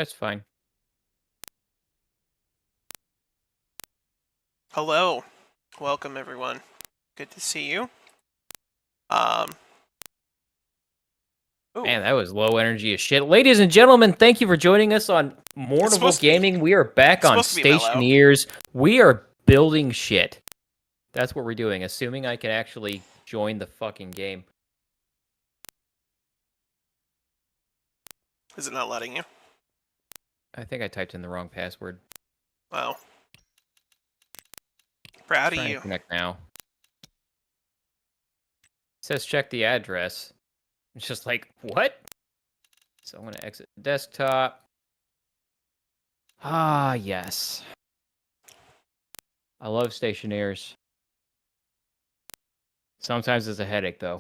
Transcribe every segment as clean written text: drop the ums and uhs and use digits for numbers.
That's fine. Hello. Welcome, everyone. Good to see you. Ooh. Man, that was low energy as shit. Ladies and gentlemen, thank you for joining us on Mournable supposed to be- Gaming. We are back it's on supposed to be mellow. Stationeers. We are building shit. That's what we're doing, assuming I can actually join the fucking game. Is it not letting you? I think I typed in the wrong password. Wow. Proud of Trying you. to connect now. It says check the address. It's just like, what? So I'm going to exit the desktop. Ah, yes. I love Stationeers. Sometimes it's a headache, though.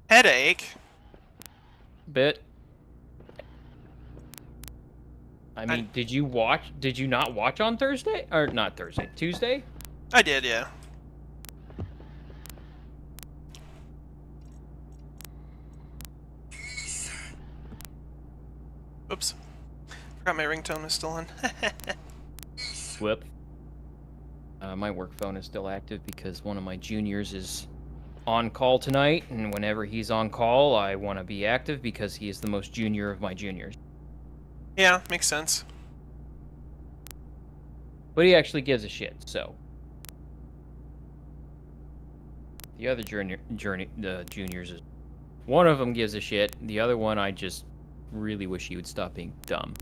Headache? Bit. I mean, did you not watch on Thursday? Or not Thursday, Tuesday? I did, yeah. Oops. Forgot my ringtone was still on. Whip. My work phone is still active because one of my juniors is on call tonight, and whenever he's on call, I want to be active because he is the most junior of my juniors. Yeah, makes sense. But he actually gives a shit, so. The other juniors is... One of them gives a shit, the other one I just really wish he would stop being dumb.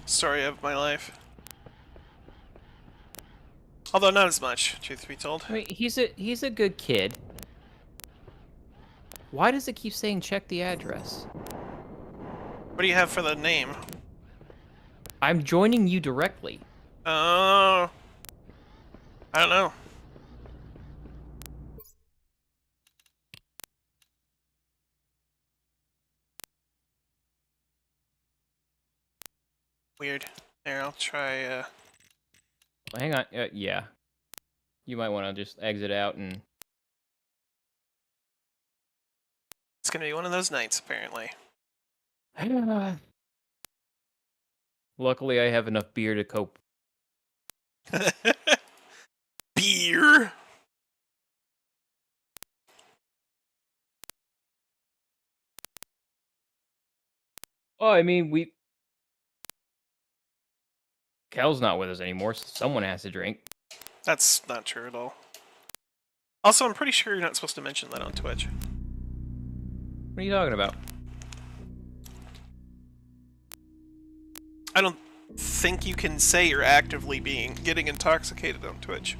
Story of my life. Although not as much, truth be told. I mean, he's a good kid. Why does it keep saying check the address? What do you have for the name? I'm joining you directly. Oh. I don't know. Weird. Here, I'll try, Hang on, yeah. You might want to just exit out and... It's gonna be one of those nights, apparently. Luckily, I have enough beer to cope. Beer? Oh, I mean, Kel's not with us anymore, so someone has to drink. That's not true at all. Also, I'm pretty sure you're not supposed to mention that on Twitch. What are you talking about? I don't think you can say you're actively getting intoxicated on Twitch.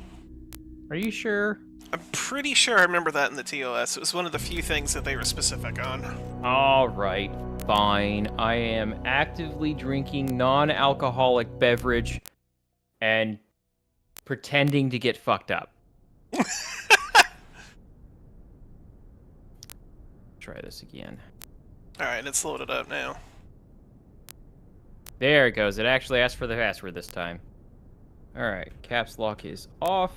Are you sure? I'm pretty sure I remember that in the TOS. It was one of the few things that they were specific on. Alright, fine. I am actively drinking non-alcoholic beverage and pretending to get fucked up. Try this again. Alright, it's loaded up now. There it goes. It actually asked for the password this time. Alright, caps lock is off.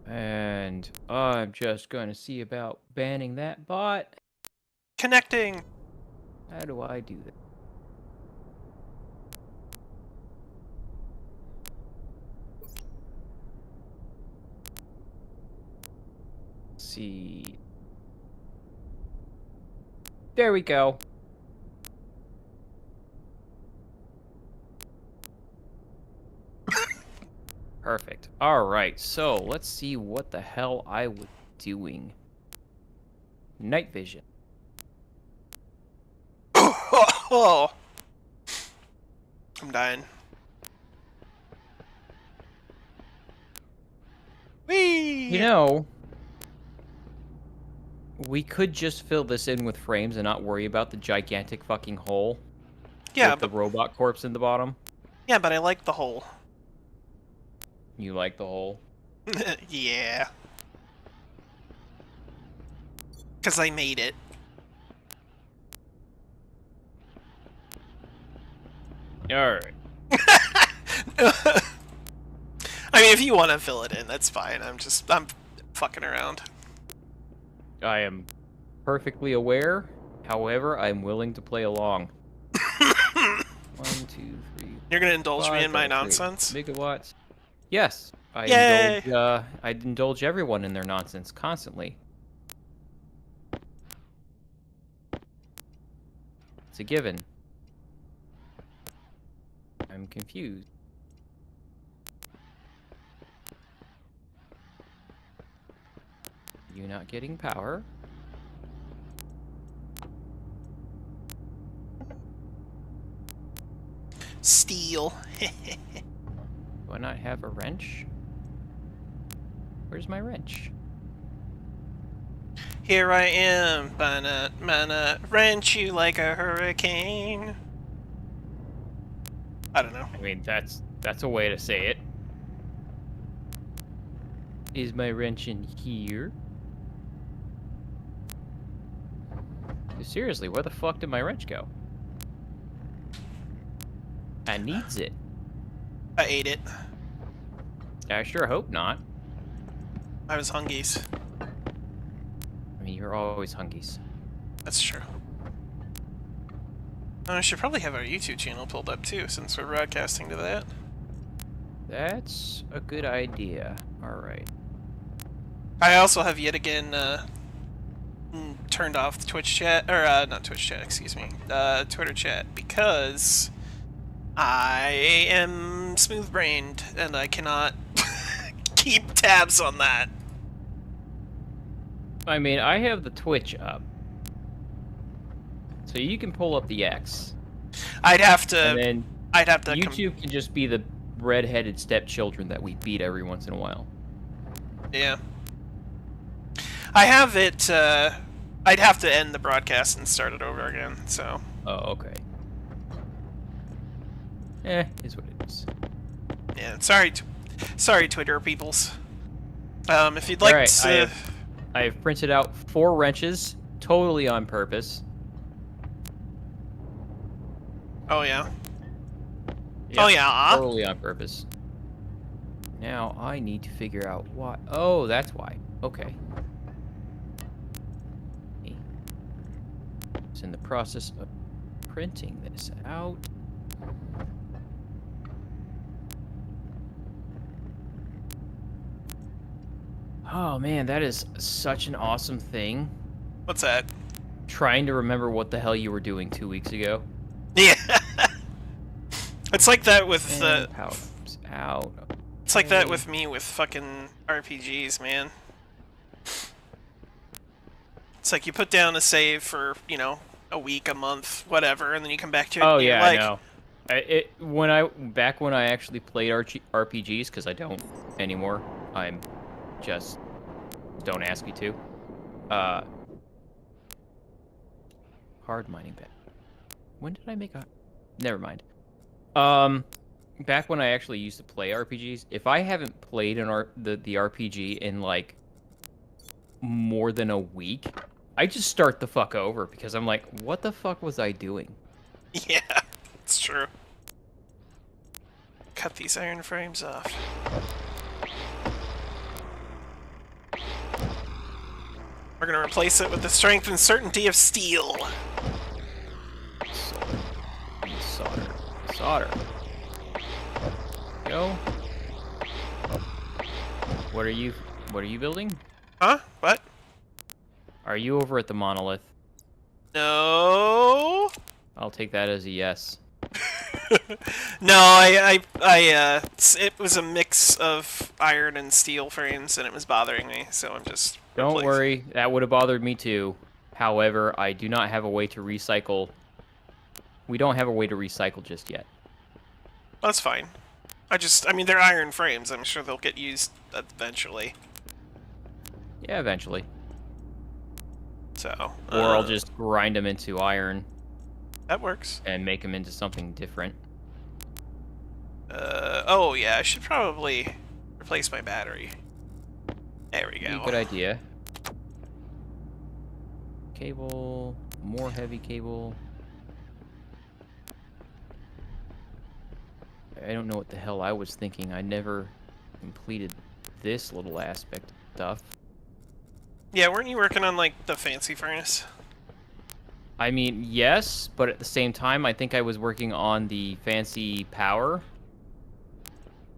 And I'm just going to see about banning that bot. Connecting! How do I do that? Let's see. There we go. Perfect. Alright, so let's see what the hell I was doing. Night vision. Oh! I'm dying. Whee! You know, we could just fill this in with frames and not worry about the gigantic fucking hole. Yeah, with the robot corpse in the bottom. Yeah, but I like the hole. You like the hole? Yeah. Because I made it. Alright. I mean, if you want to fill it in, that's fine. I'm fucking around. I am perfectly aware. However, I'm willing to play along. 1, 2, 3. You're gonna indulge me in my 5, nonsense? megawatts. Yes. Yay! I indulge everyone in their nonsense constantly. It's a given. I'm confused. You not getting power? Steel. Do I not have a wrench? Where's my wrench? Here I am, mana, wrench you like a hurricane. I don't know. I mean, that's a way to say it. Is my wrench in here? Seriously, where the fuck did my wrench go? I needs it. I ate it. I sure hope not. I was hungies. I mean, you're always hungies. That's true. I should probably have our YouTube channel pulled up too, since we're broadcasting to that. That's a good idea. Alright. I also have yet again turned off the Twitch chat, or not Twitch chat, excuse me, Twitter chat, because I am smooth-brained and I cannot keep tabs on that. I mean, I have the Twitch up. So you can pull up the X. I'd have to. And then I'd have to. YouTube can just be the red-headed stepchildren that we beat every once in a while. Yeah. I have it. I'd have to end the broadcast and start it over again. So. Oh, okay. Is what it is. Yeah. Sorry, Twitter peoples. If you'd like to. I have printed out 4 wrenches, totally on purpose. Oh yeah. Yep, oh yeah. Totally on purpose. Now I need to figure out why. Oh, that's why. Okay. It's in the process of printing this out. Oh man, that is such an awesome thing. What's that? Trying to remember what the hell you were doing 2 weeks ago. Yeah. It's like that with the. Powers out. It's like that with me with fucking RPGs, man. It's like you put down a save for, you know, a week, a month, whatever, and then you come back to it. Oh and yeah, like, I know. Back when I actually played RPGs, because I don't anymore. I'm just don't ask me to. Hard mining bed. When did I make a? Never mind. Back when I actually used to play RPGs, if I haven't played the RPG in like more than a week, I just start the fuck over because I'm like, what the fuck was I doing? Yeah, it's true. Cut these iron frames off. We're gonna replace it with the strength and certainty of steel. Solder. Go. What are you building? Huh? What? Are you over at the Monolith? No. I'll take that as a yes. No, it was a mix of iron and steel frames, and it was bothering me, so I'm just. Don't worry, that would have bothered me too. However, I do not have a way to recycle. We don't have a way to recycle just yet. That's fine. I mean, they're iron frames. I'm sure they'll get used eventually. Yeah, eventually. So. Or I'll just grind them into iron. That works. And make them into something different. Oh yeah, I should probably replace my battery. There we go. Good idea. Cable, more heavy cable. I don't know what the hell I was thinking. I never completed this little aspect of stuff. Yeah, weren't you working on, like, the fancy furnace? I mean, yes, but at the same time, I think I was working on the fancy power.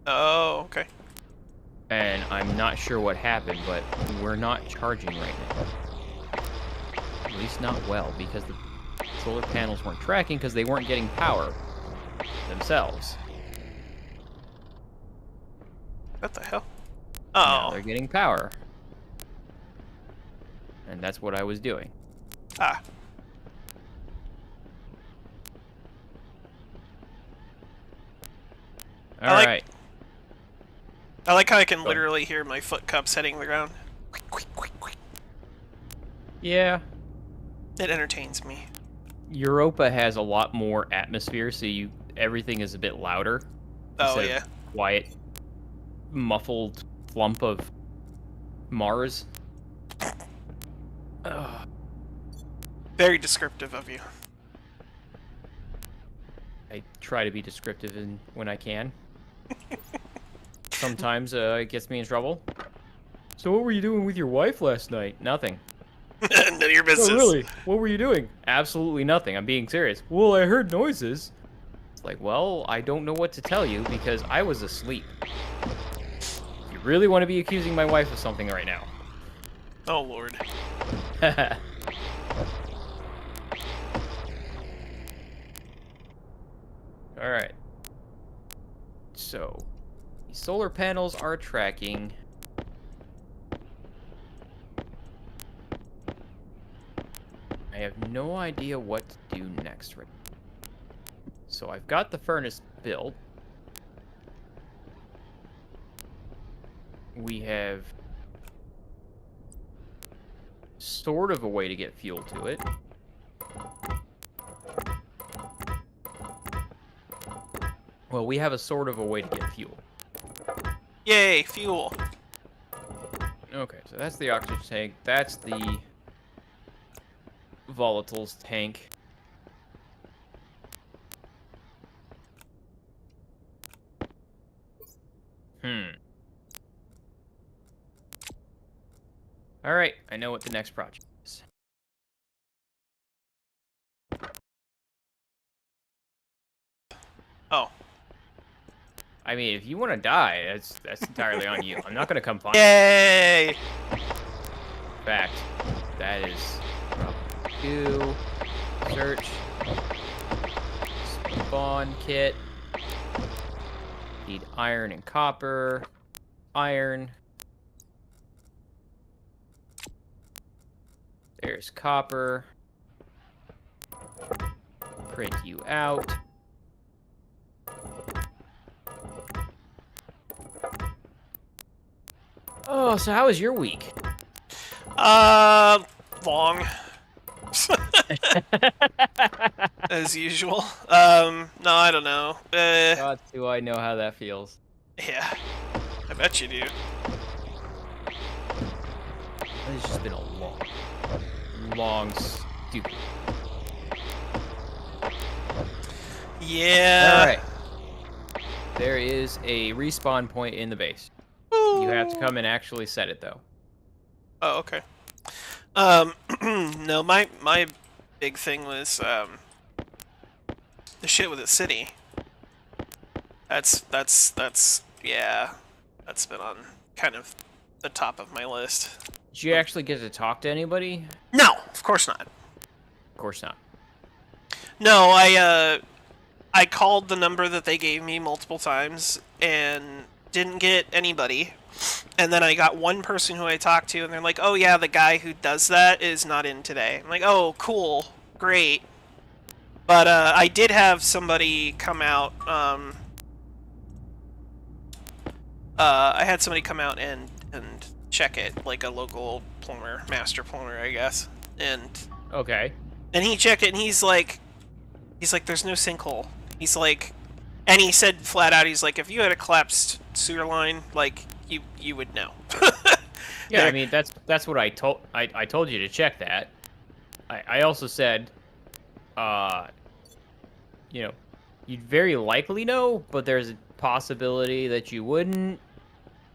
Oh, okay. And I'm not sure what happened, but we're not charging right now. At least not well, because the solar panels weren't tracking because they weren't getting power themselves. What the hell? Now Oh. they're getting power. And that's what I was doing. Ah. All right. I like how I can literally hear my foot cups hitting the ground. Quick, quick, quick, quick. Yeah. It entertains me. Europa has a lot more atmosphere, so everything is a bit louder. Oh, yeah. Quiet, muffled flump of Mars. Ugh. Very descriptive of you. I try to be descriptive when I can. Sometimes it gets me in trouble. So what were you doing with your wife last night? Nothing. None of your business. Oh, really? What were you doing? Absolutely nothing. I'm being serious. Well, I heard noises. It's like, well, I don't know what to tell you because I was asleep. You really want to be accusing my wife of something right now? Oh, Lord. All right. So, the solar panels are tracking. I have no idea what to do next right now. So I've got the furnace built. We have sort of a way to get fuel to it. Well, we have a sort of a way to get fuel. Yay, fuel. Okay, so that's the oxygen tank. That's the volatiles tank. All right, I know what the next project is. Oh. I mean, if you want to die, that's entirely on you. I'm not gonna come find you. Yay! In fact, that is do search spawn kit. Need iron and copper. Iron. There's copper. Print you out. Oh, so how was your week? Long. As usual. No, I don't know. God, do I know how that feels? Yeah. I bet you do. It's just been a long, stupid. Yeah. Alright. There is a respawn point in the base. Ooh. You have to come and actually set it, though. Oh, okay. No, my big thing was, the shit with the city. Yeah, that's been on kind of the top of my list. Did you actually get to talk to anybody? No, of course not. Of course not. No, I called the number that they gave me multiple times and didn't get anybody. And then I got one person who I talked to, and they're like, oh yeah, the guy who does that is not in today. I'm like, oh, cool, great. But I did have somebody come out, I had somebody come out and check it, like a local plumber, master plumber, I guess. And Okay. and he checked it, and he's like, there's no sinkhole. He's like, and he said flat out, he's like, if you had a collapsed sewer line, like, you would know. Yeah, I mean, that's what I told you to check that. I also said, you know, you'd very likely know, but there's a possibility that you wouldn't.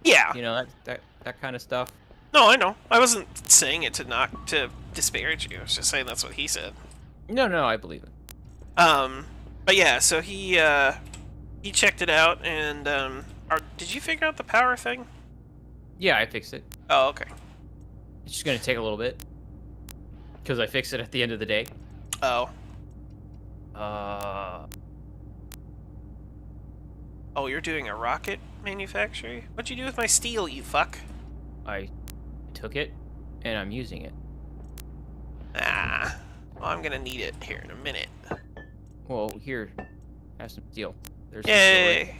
Yeah. You know, that kind of stuff. No, I know. I wasn't saying it to disparage you. I was just saying that's what he said. No, I believe it. But yeah, so he checked it out, and did you figure out the power thing? Yeah, I fixed it. Oh, okay. It's just gonna take a little bit because I fixed it at the end of the day. Oh. Oh, you're doing a rocket manufacturer? What'd you do with my steel, you fuck? I took it and I'm using it. Ah. Well, I'm gonna need it here in a minute. Well, here, have some steel. There's some steel, Yay.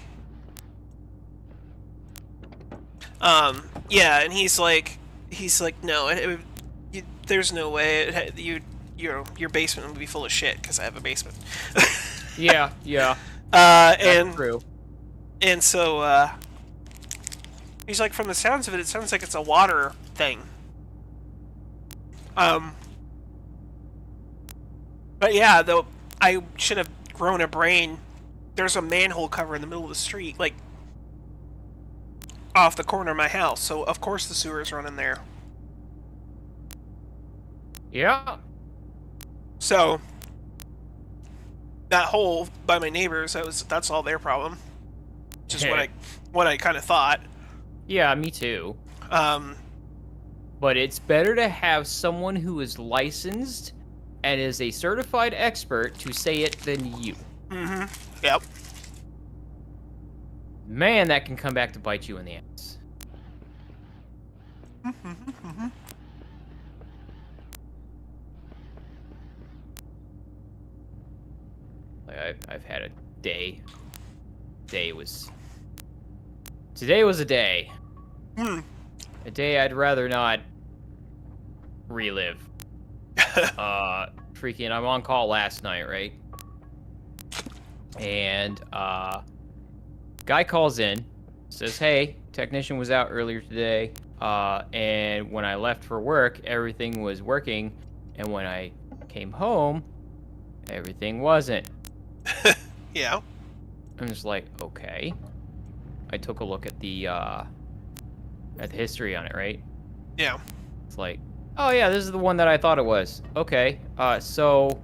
Yeah, and he's like, no, there's no way your basement would be full of shit because I have a basement. Yeah. And true. And so he's like, from the sounds of it, it sounds like it's a water thing. But yeah, though I should have grown a brain. There's a manhole cover in the middle of the street, like off the corner of my house. So of course the sewer's running there. Yeah. So that hole by my neighbors, that's all their problem. Just what I kind of thought. Yeah, me too. But it's better to have someone who is licensed and is a certified expert to say it than you. Mm-hmm. Yep. Man, that can come back to bite you in the ass. Like I've had a day. Today was a day. A day I'd rather not relive. Freaking, I'm on call last night, right? And guy calls in, says, "Hey, technician was out earlier today, and when I left for work, everything was working, and when I came home, everything wasn't." Yeah. I'm just like, okay. I took a look at the history on it, right? Yeah. It's like, oh yeah, this is the one that I thought it was. Okay, so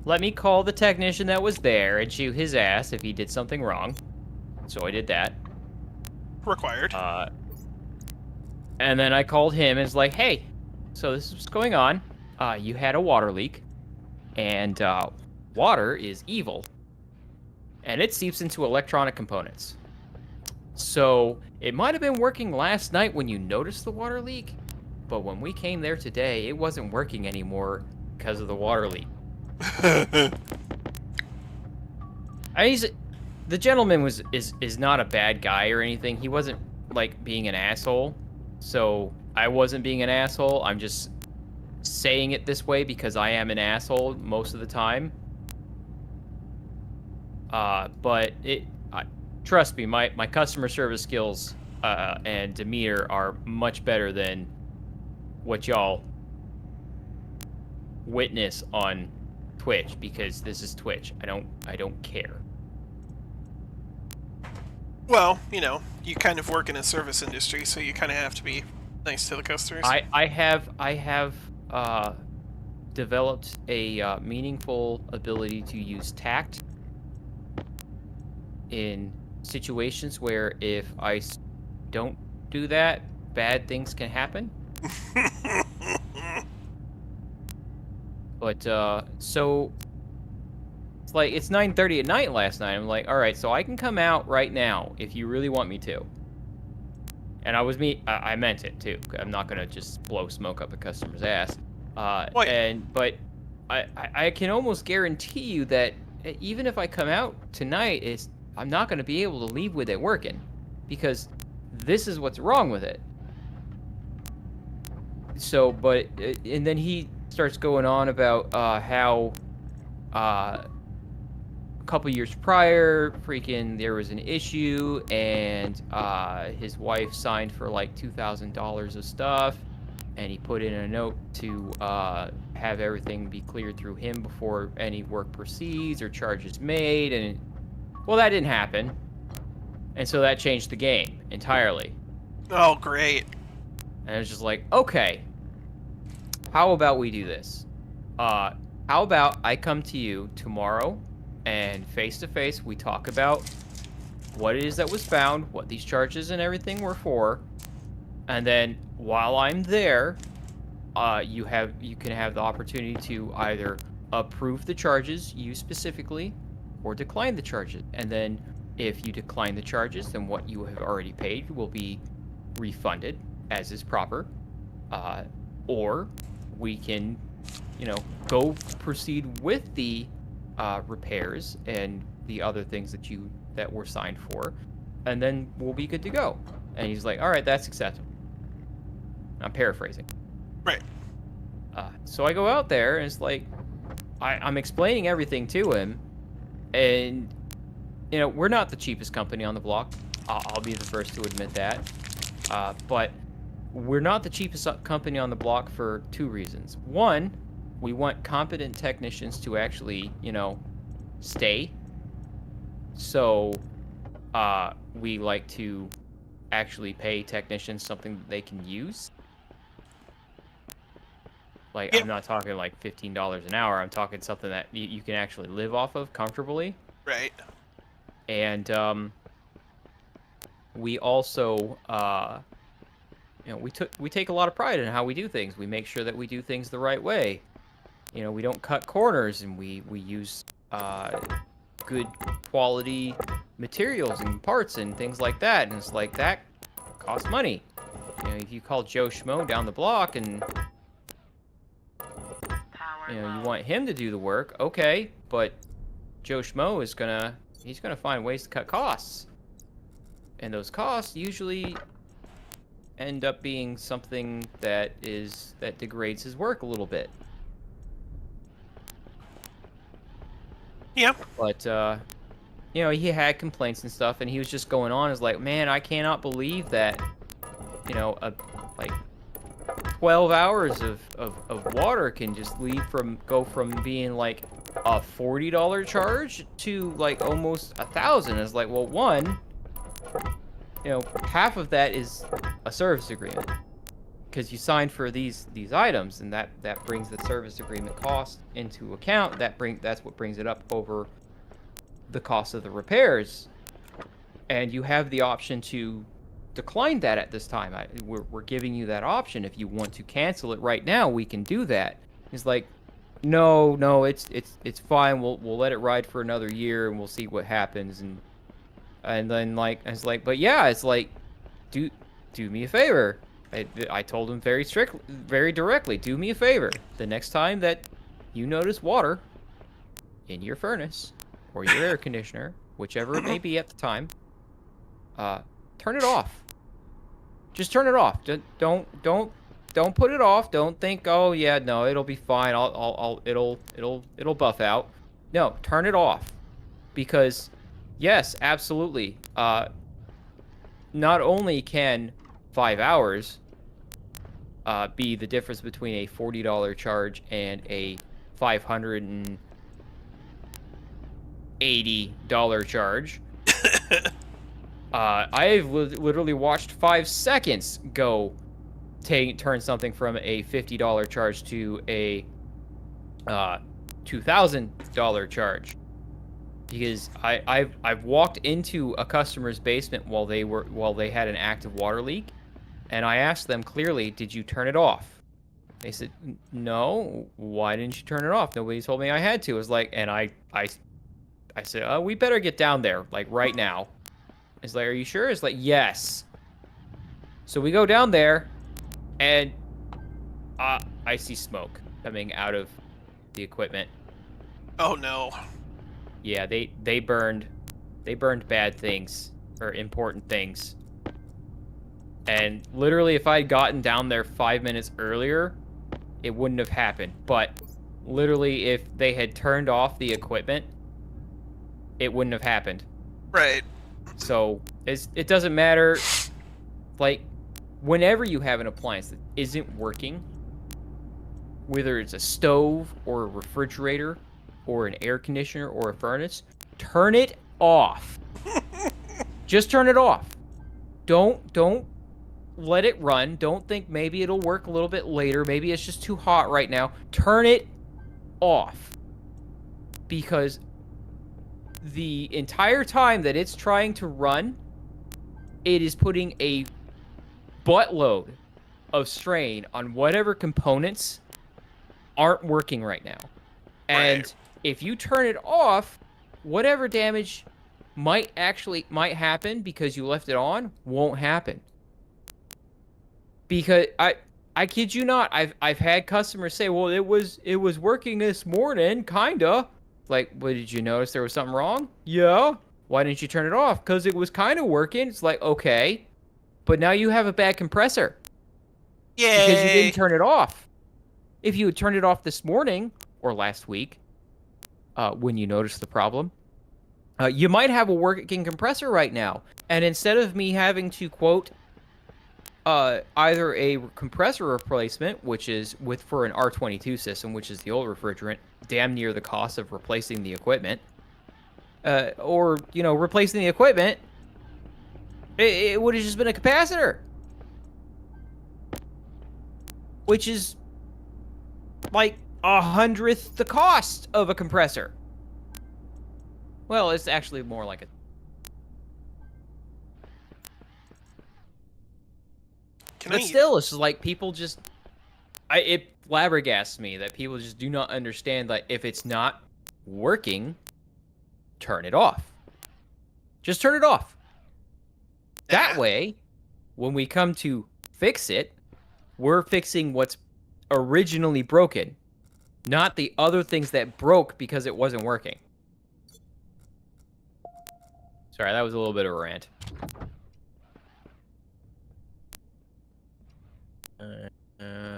let me call the technician that was there and shoot his ass if he did something wrong. So I did that. Required. And then I called him and was like, hey, so this is what's going on. You had a water leak, and water is evil, and it seeps into electronic components. So it might have been working last night when you noticed the water leak, but when we came there today, it wasn't working anymore because of the water leak. The gentleman is not a bad guy or anything. He wasn't like being an asshole. So I wasn't being an asshole. I'm just saying it this way because I am an asshole most of the time. But trust me, my customer service skills and demeanor are much better than what y'all witness on Twitch, because this is Twitch. I don't care. Well, you know, you kind of work in a service industry, so you kind of have to be nice to the customers. I have developed a meaningful ability to use tact in situations where if I don't do that, bad things can happen. But so it's like it's 9:30 at night last night. I'm like, all right, so I can come out right now if you really want me to. And I meant it too. I'm not gonna just blow smoke up a customer's ass. But I can almost guarantee you that even if I come out tonight, I'm not gonna be able to leave with it working, because this is what's wrong with it. So, and then he starts going on about how a couple years prior, freaking, there was an issue, and his wife signed for like $2,000 of stuff, and he put in a note to have everything be cleared through him before any work proceeds or charges made, and well, that didn't happen, and so that changed the game entirely. Oh, great. And it's just like, okay, how about we do this? How about I come to you tomorrow, and face to face we talk about what it is that was found, what these charges and everything were for, and then while I'm there, you can have the opportunity to either approve the charges, you specifically, or decline the charges. And then if you decline the charges, then what you have already paid will be refunded as is proper. Or we can, go proceed with the repairs and the other things that were signed for, and then we'll be good to go. And he's like, all right, that's acceptable. I'm paraphrasing. Right. So I go out there, and it's like, I'm explaining everything to him, and, we're not the cheapest company on the block. I'll be the first to admit that. But we're not the cheapest company on the block for two reasons. One, we want competent technicians to actually, stay. So, we like to actually pay technicians something that they can use. Like, yep. I'm not talking like $15 an hour. I'm talking something that you can actually live off of comfortably. Right. And we also, we take a lot of pride in how we do things. We make sure that we do things the right way. We don't cut corners, and we use good quality materials and parts and things like that. And it's like, that costs money. If you call Joe Schmo down the block and you want him to do the work, okay, but Joe Schmo is he's gonna find ways to cut costs. And those costs usually end up being something that degrades his work a little bit. Yeah. But he had complaints and stuff, and he was just going on, is like, man, I cannot believe that, like 12 hours of water can just go from being like a $40 charge to like almost $1,000. It's like, well, one, half of that is a service agreement, because you signed for these items, and that brings the service agreement cost into account. That's what brings it up over the cost of the repairs, and you have the option to decline that at this time. We're giving you that option. If you want to cancel it right now, we can do that. It's like, no, it's fine. We'll let it ride for another year, and we'll see what happens. And then, like, it's like, but yeah, it's like, do me a favor. I told him very directly, do me a favor. The next time that you notice water in your furnace or your air conditioner, whichever it may be at the time, turn it off. Just turn it off. Don't put it off. Don't think, oh yeah, no, it'll be fine. It'll buff out. No, turn it off, because yes, absolutely. Not only can 5 hours be the difference between a $40 charge and a $580 charge. I've literally watched 5 seconds turn something from a $50 charge to a $2,000 charge. Because I've walked into a customer's basement while they had an active water leak, and I asked them clearly, did you turn it off? They said, no. Why didn't you turn it off? Nobody told me I had to. It was like, and I said, oh, we better get down there, like, right now. It's like, are you sure? It's like, yes. So we go down there, and I see smoke coming out of the equipment. Oh no. Yeah, they burned bad things, or important things. And literally, if I'd gotten down there 5 minutes earlier, it wouldn't have happened. But literally, if they had turned off the equipment, it wouldn't have happened. Right. So it doesn't matter. Like, whenever you have an appliance that isn't working, whether it's a stove or a refrigerator or an air conditioner or a furnace, turn it off. Just turn it off. Don't let it run. Don't think maybe it'll work a little bit later. Maybe it's just too hot right now. Turn it off. Because the entire time that it's trying to run, it is putting a buttload of strain on whatever components aren't working right now. And if you turn it off, whatever damage might happen because you left it on won't happen. Because I kid you not, I've had customers say, "Well, it was working this morning, kinda." Like, "Well, did you notice there was something wrong?" "Yeah." "Why didn't you turn it off?" "Because it was kind of working." It's like, okay, but now you have a bad compressor. Yay! Because you didn't turn it off. If you had turned it off this morning or last week, when you noticed the problem, you might have a working compressor right now. And instead of me having to quote either a compressor replacement, which is for an R22 system, which is the old refrigerant, damn near the cost of replacing the equipment, or replacing the equipment, it would have just been a capacitor, which is like 1/100th the cost of a compressor. Well, it's actually more like a... But still, it's just like people just... It flabbergasts me that people just do not understand that if it's not working, turn it off. Just turn it off. That way, when we come to fix it, we're fixing what's originally broken, not the other things that broke because it wasn't working. Sorry, that was a little bit of a rant.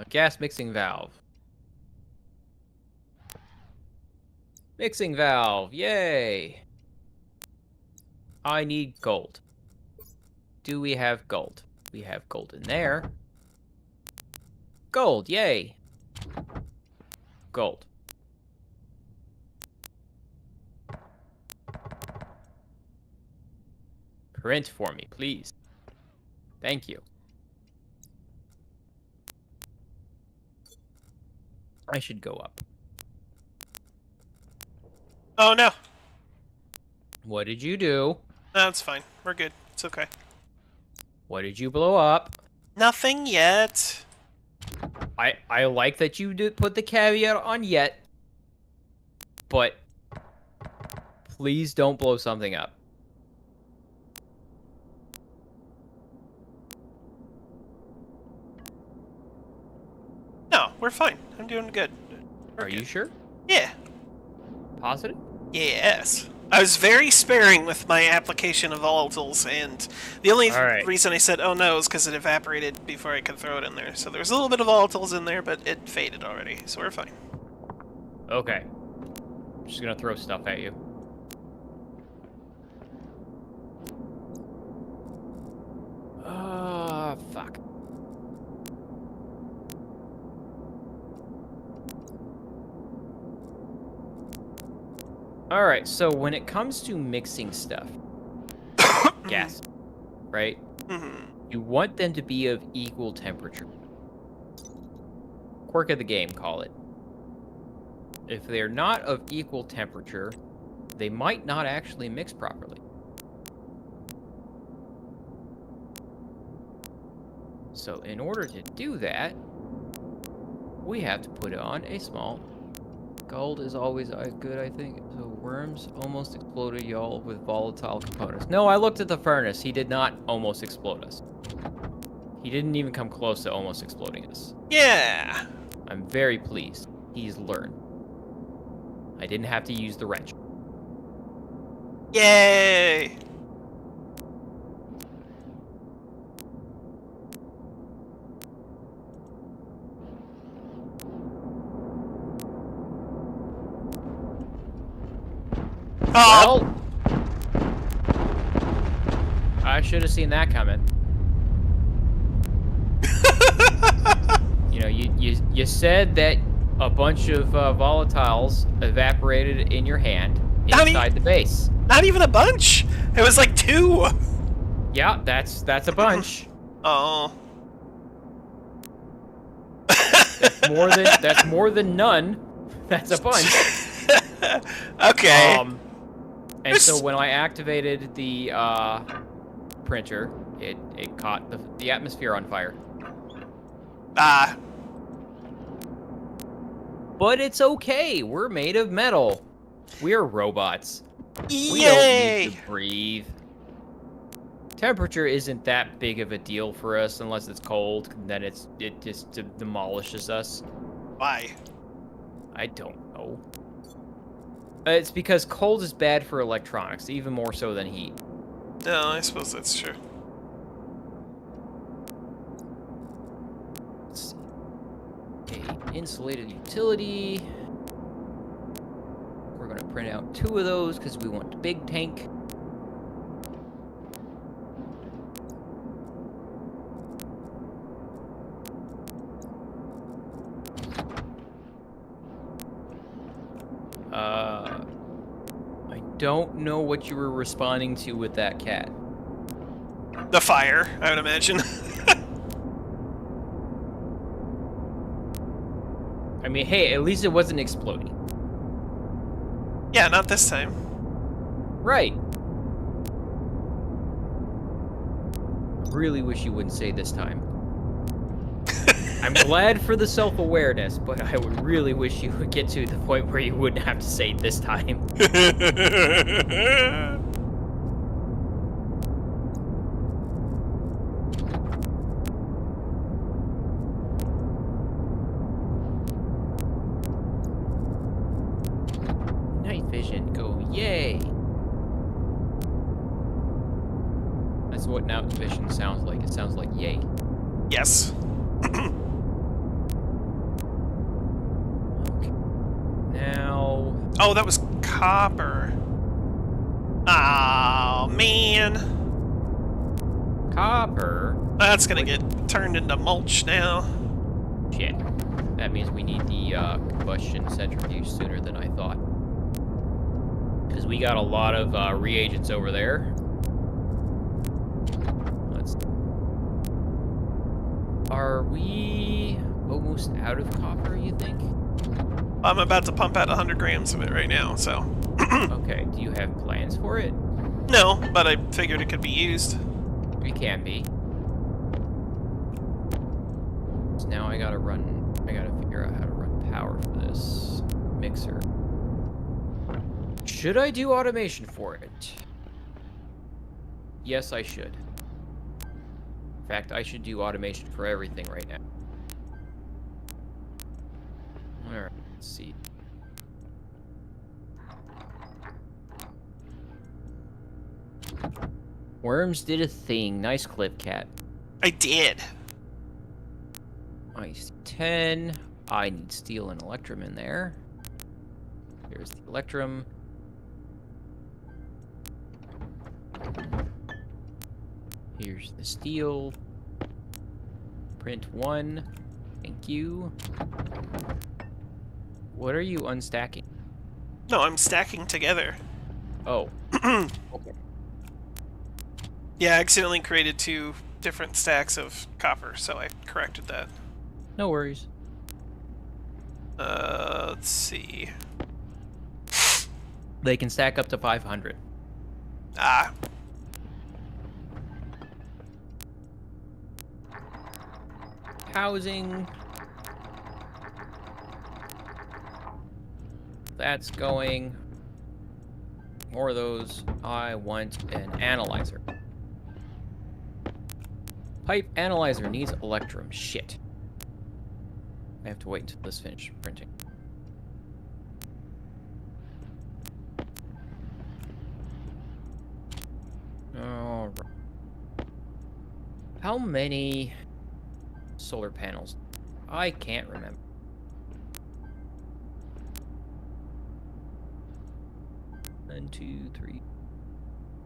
Gas mixing valve. Mixing valve, yay! I need gold. Do we have gold? We have gold in there. Gold, yay! Gold. Print for me, please. Thank you. I should go up. Oh, no. What did you do? No, it's fine. We're good. It's okay. What did you blow up? Nothing yet. I like that you did put the caveat on yet, but please don't blow something up. No, we're fine. I'm doing good. Are you sure? Yeah. Positive? Yes. I was very sparing with my application of volatiles, and the only reason I said, oh no, is because it evaporated before I could throw it in there. So there was a little bit of volatiles in there, but it faded already, so we're fine. Okay. I'm just gonna throw stuff at you. Fuck. Alright, so when it comes to mixing stuff, gas, right? Mm-hmm. You want them to be of equal temperature. Quirk of the game, call it. If they're not of equal temperature, they might not actually mix properly. So in order to do that, we have to put on a small... Gold is always good, I think. So worms almost exploded y'all with volatile components. No, I looked at the furnace. He did not almost explode us. He didn't even come close to almost exploding us. Yeah! I'm very pleased. He's learned. I didn't have to use the wrench. Yay! Well, I should have seen that coming. said that a bunch of volatiles evaporated in your hand inside the base. Not even a bunch. It was like 2. Yeah, that's a bunch. Oh. That's more than none. That's a bunch. Okay. And so when I activated the printer, it caught the atmosphere on fire. Ah. But it's okay. We're made of metal. We're robots. Yay! We don't need to breathe. Temperature isn't that big of a deal for us unless it's cold. Then it just demolishes us. Why? I don't know. It's because cold is bad for electronics, even more so than heat. No, I suppose that's true. Let's see. A insulated utility. We're going to print out 2 of those because we want the big tank. I don't know what you were responding to with that cat. The fire, I would imagine. I mean, hey, at least it wasn't exploding. Yeah, not this time. Right. Really wish you wouldn't say this time. I'm glad for the self-awareness, but I would really wish you would get to the point where you wouldn't have to say this time. Night vision, go, yay! That's what night vision sounds like. It sounds like yay. Yes. Okay. Now... Oh, that was copper. Oh, man. Copper? That's gonna get turned into mulch now. Shit. That means we need the combustion centrifuge sooner than I thought. Because we got a lot of reagents over there. Are we almost out of copper, you think? I'm about to pump out 100 grams of it right now, so... Okay, do you have plans for it? No, but I figured it could be used. It can be. So now I gotta figure out how to run power for this mixer. Should I do automation for it? Yes, I should. In fact, I should do automation for everything right now. Alright, let's see. Worms did a thing. Nice clip, Cat. I did. Nice 10. I need steel and electrum in there. Here's the electrum. Here's the steel. Print 1. Thank you. What are you unstacking? No, I'm stacking together. Oh. Okay. Yeah, I accidentally created 2 different stacks of copper, so I corrected that. No worries. Let's see. They can stack up to 500. Ah. Housing. That's going. More of those. I want an analyzer. Pipe analyzer needs electrum. Shit. I have to wait until this finishes printing. All right. How many solar panels? I can't remember. 1, 2, 3,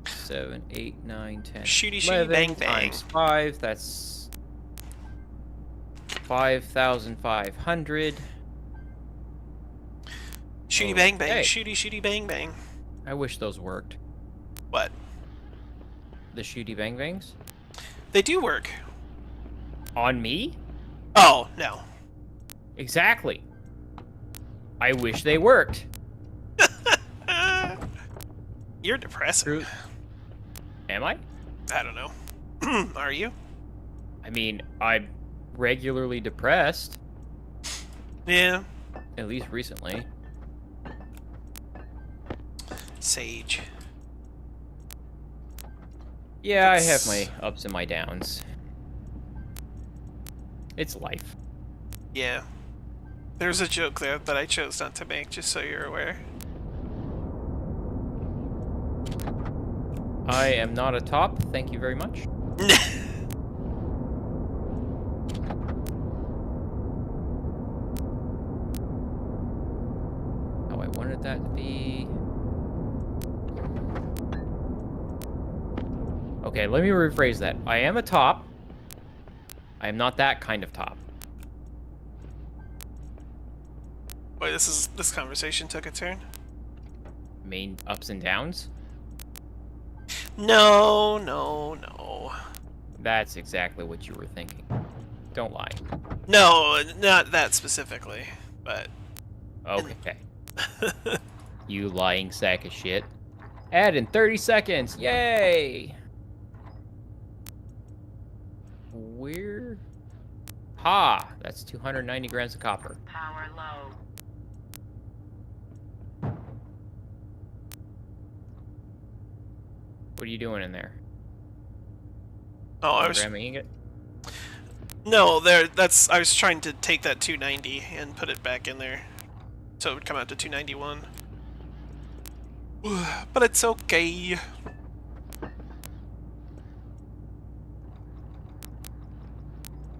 7, 8, 9, 10. Shooty, shooty, 11 bang, bang. times 5. That's 5,500. Shooty bang bang, Okay. shooty bang bang. I wish those worked. What? The shooty bang bangs? They do work. On me? Oh, no. Exactly. I wish they worked. You're depressing. True. Am I? I don't know. Are you? I mean, I'm regularly depressed. Yeah. At least recently. Sage. Yeah, I have my ups and my downs. It's life. Yeah. There's a joke there that I chose not to make, just so you're aware. I am not a top, thank you very much. How I wanted that to be. Okay, let me rephrase that. I am a top. I am not that kind of top. Boy, this conversation took a turn. Main ups and downs? No, no, no. That's exactly what you were thinking. Don't lie. No, not that specifically, but... Okay. You lying sack of shit. Add in 30 seconds. Yay! Where? Ha! That's 290 grams of copper. Power low. What are you doing in there? Oh, I was... Programming it? No, I was trying to take that 290 and put it back in there. So it would come out to 291. But it's okay.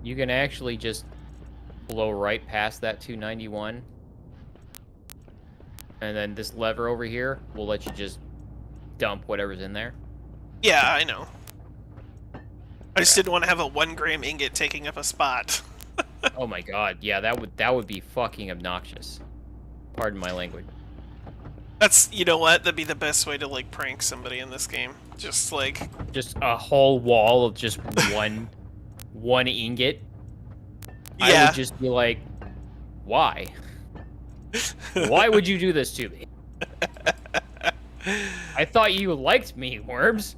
You can actually just blow right past that 291. And then this lever over here will let you just dump whatever's in there. Yeah, I know. I just didn't want to have a 1 gram ingot taking up a spot. Oh my god, yeah, that would be fucking obnoxious. Pardon my language. That's, you know what? That'd be the best way to, like, prank somebody in this game. Just, like... Just a whole wall of just one ingot. Yeah. I would just be like, why? Why would you do this to me? I thought you liked me, Worms.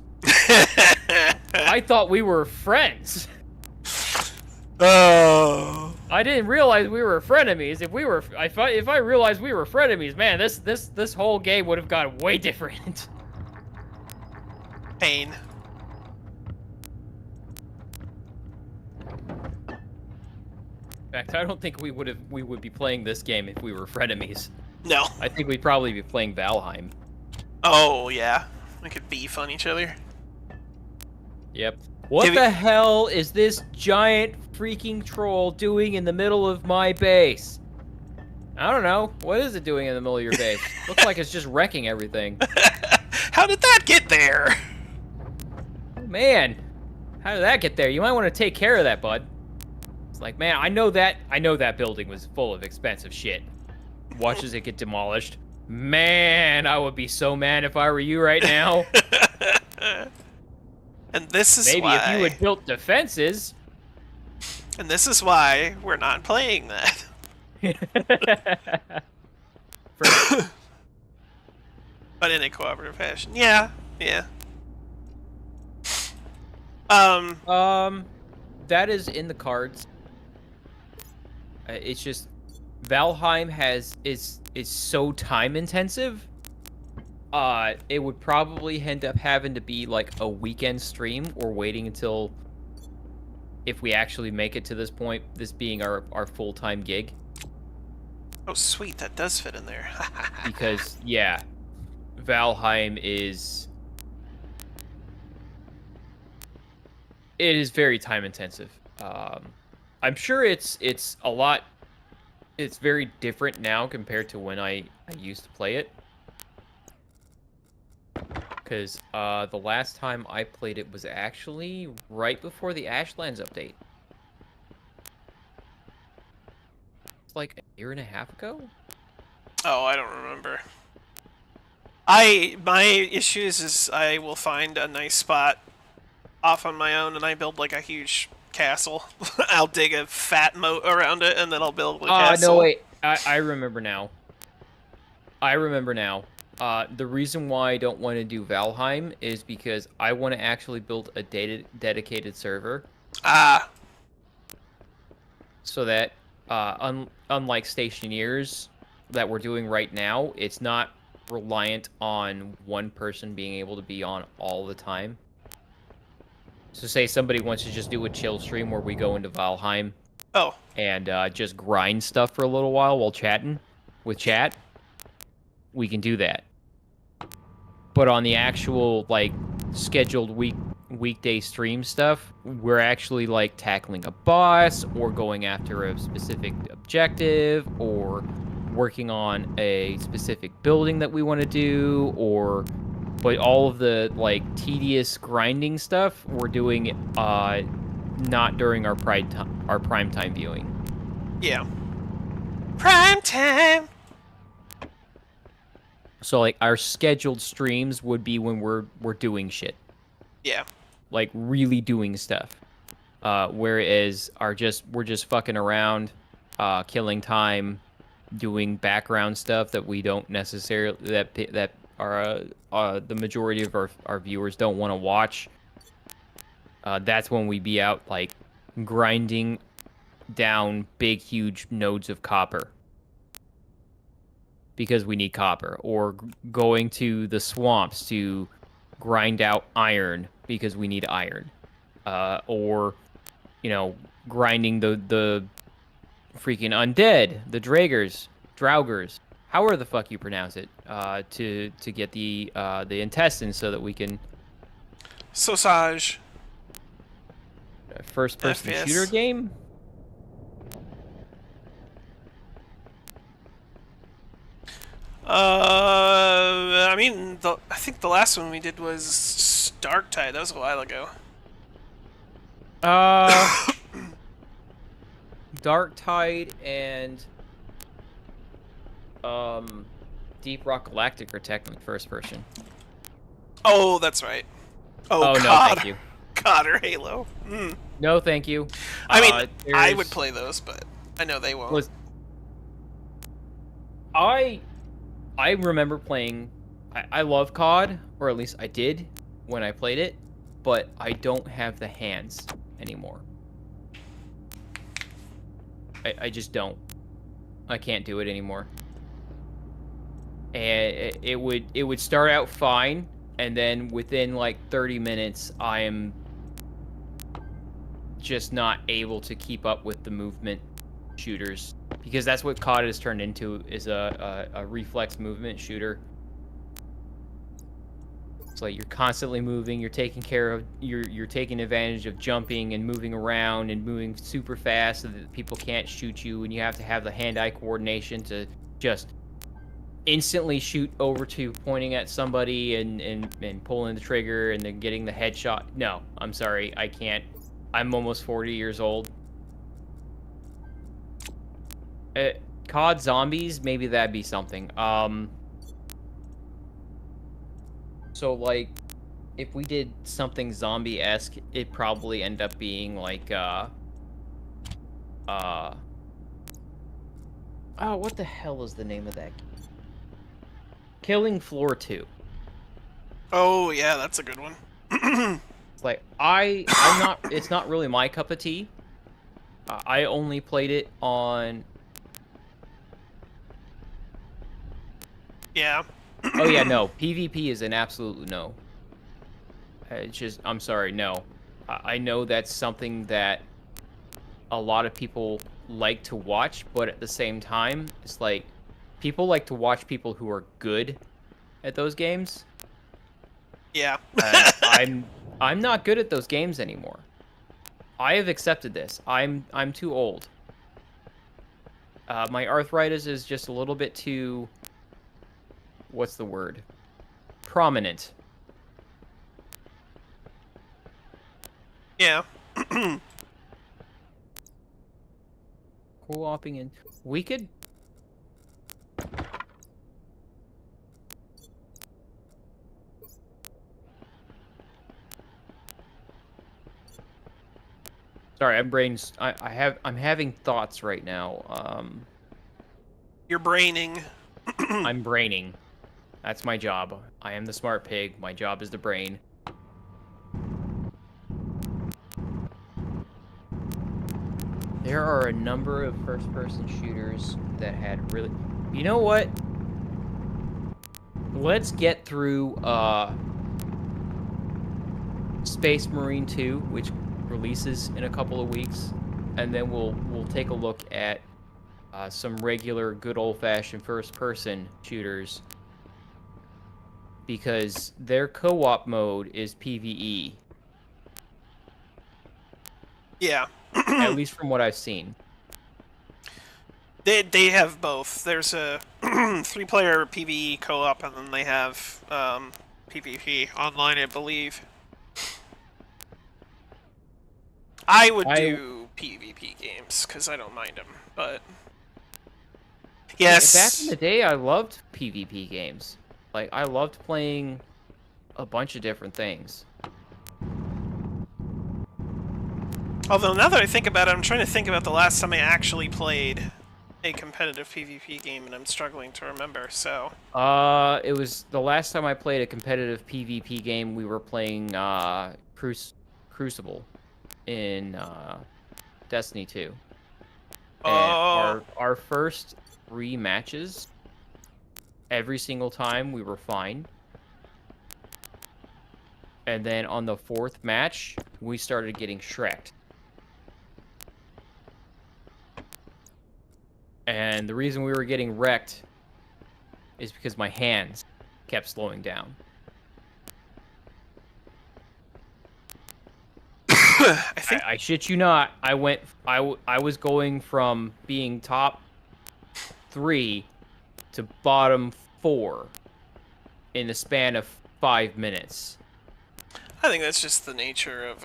I thought we were friends. Oh. I didn't realize we were frenemies. If I realized we were frenemies, man, this whole game would have gone way different. Pain. In fact, I don't think we would be playing this game if we were frenemies. No. I think we'd probably be playing Valheim. Oh, yeah. We could beef on each other. Yep. What the hell is this giant freaking troll doing in the middle of my base? I don't know. What is it doing in the middle of your base? Looks like it's just wrecking everything. How did that get there? Man, how did that get there? You might want to take care of that, bud. It's like, man, I know that building was full of expensive shit. Watch as it get demolished. Man, I would be so mad if I were you right now. And this is Maybe why... if you had built defenses. And this is why we're not playing that. But in a cooperative fashion. Yeah, yeah. That is in the cards. It's just Valheim is so time intensive. It would probably end up having to be like a weekend stream or waiting until if we actually make it to this point, this being our full-time gig. Oh, sweet, that does fit in there. Because, yeah, Valheim is... It is very time intensive. I'm sure it's a lot... It's very different now compared to when I used to play it. Because the last time I played it was actually right before the Ashlands update. like a year and a half ago. Oh, I don't remember. My issues is I will find a nice spot off on my own, and I build like a huge castle. I'll dig a fat moat around it, and then I'll build a No, castle. wait. I remember now. I remember now. The reason why I don't want to do Valheim is because I want to actually build a dedicated server Ah, so that, unlike Stationeers that we're doing right now, it's not reliant on one person being able to be on all the time. So say somebody wants to just do a chill stream where we go into Valheim oh, and just grind stuff for a little while chatting with chat, we can do that. But on the actual like scheduled weekday stream stuff, we're actually like tackling a boss or going after a specific objective or working on a specific building that we want to do, or but all of the like tedious grinding stuff we're doing not during our prime time viewing. yeah. Prime time. So like our scheduled streams would be when we're doing shit. Yeah. Like really doing stuff. Whereas we're just fucking around, killing time, doing background stuff that we don't necessarily that are the majority of our viewers don't want to watch. That's when we be out like grinding down big huge nodes of copper because we need copper, or going to the swamps to grind out iron because we need iron, or grinding the freaking undead, the draugrs, however the fuck you pronounce it, to get the intestines so that we can Sausage. first person FPS. shooter game. I mean, I think the last one we did was Dark Tide. That was a while ago. Dark Tide and Deep Rock Galactic are technically first person. Oh, that's right. Oh, no, God. thank you. God or Halo. Mm. No, thank you. I mean, I would play those, but I know they won't. I remember playing. I love COD, or at least I did when I played it, but I don't have the hands anymore. I just don't. I can't do it anymore. And it would start out fine, and then within like 30 minutes, I am just not able to keep up with the movement shooters, because that's what COD has turned into, is a reflex movement shooter. It's like you're constantly moving, you're taking advantage of jumping and moving around and moving super fast so that people can't shoot you, and you have to have the hand-eye coordination to just instantly shoot over to pointing at somebody and pulling the trigger and then getting the headshot. No, I'm sorry, I can't. I'm almost 40 years old. COD Zombies, maybe that'd be something. So, like, if we did something zombie-esque, it'd probably end up being, like, oh, what the hell is the name of that game? Killing Floor 2. Oh, yeah, that's a good one. It's like, it's not really my cup of tea. I only played it on... Yeah. Oh, yeah, no. PvP is an absolute no. It's just, I'm sorry, no. I know that's something that a lot of people like to watch, but at the same time, it's like, people like to watch people who are good at those games. Yeah. I'm not good at those games anymore. I have accepted this. I'm too old. My arthritis is just a little bit too... What's the word? Prominent. Yeah. co-oping in. We could. Sorry, I'm having thoughts right now. You're braining. I'm braining. That's my job. I am the smart pig. My job is to brain. There are a number of first-person shooters that had really... You know what? Let's get through Space Marine 2, which releases in a couple of weeks, and then we'll take a look at some regular good old-fashioned first-person shooters, because their co-op mode is PvE. Yeah. At least from what I've seen. They have both. There's a 3-player PvE co-op, and then they have PvP online, I believe. I would do PvP games, because I don't mind them, but... Yes! Back in the day, I loved PvP games. Like, I loved playing a bunch of different things. Although, now that I think about it, I'm trying to think about the last time I actually played a competitive PvP game, and I'm struggling to remember, so... It was the last time I played a competitive PvP game, we were playing, Crucible in, Destiny 2. And our first 3 matches, every single time we were fine. And then on the 4th match, we started getting shreked. And the reason we were getting wrecked is because my hands kept slowing down. I shit you not. I was going from being top 3 to bottom 4 in the span of 5 minutes. I think that's just the nature of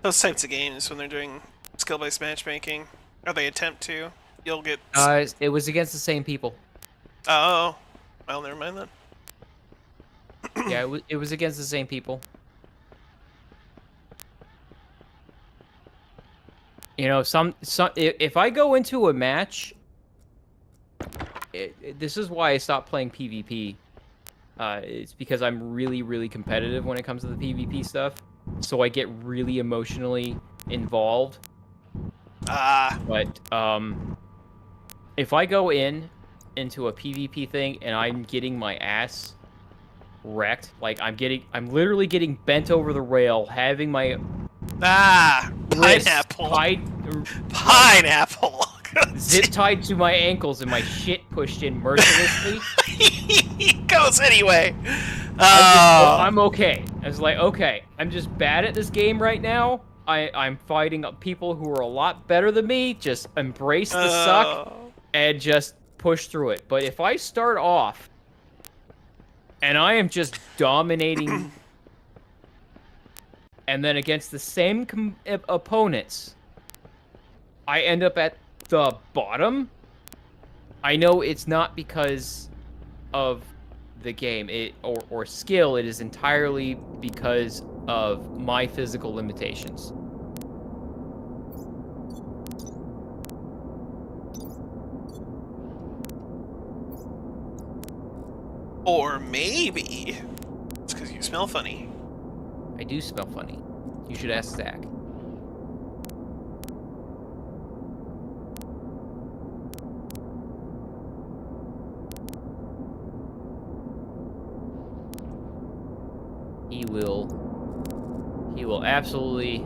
those types of games when they're doing skill-based matchmaking. Or they attempt to. You'll get... It was against the same people. Oh. Well, never mind then. Yeah, it was against the same people. You know, if I go into a match... this is why I stopped playing PvP. It's because I'm really, really competitive when it comes to the PvP stuff. So I get really emotionally involved. But, if I go into a PvP thing and I'm getting my ass wrecked, like I'm literally getting bent over the rail, having my pineapple. Pineapple. Zip tied to my ankles and my shit pushed in mercilessly. He goes anyway. I'm okay. I was like, okay, I'm just bad at this game right now. I'm fighting people who are a lot better than me. Just embrace the suck and just push through it. But if I start off and I am just dominating and then against the same opponents, I end up at the bottom, I know it's not because of the game or skill. It is entirely because of my physical limitations. Or maybe it's because you smell funny. I do smell funny. You should ask Zach. He will absolutely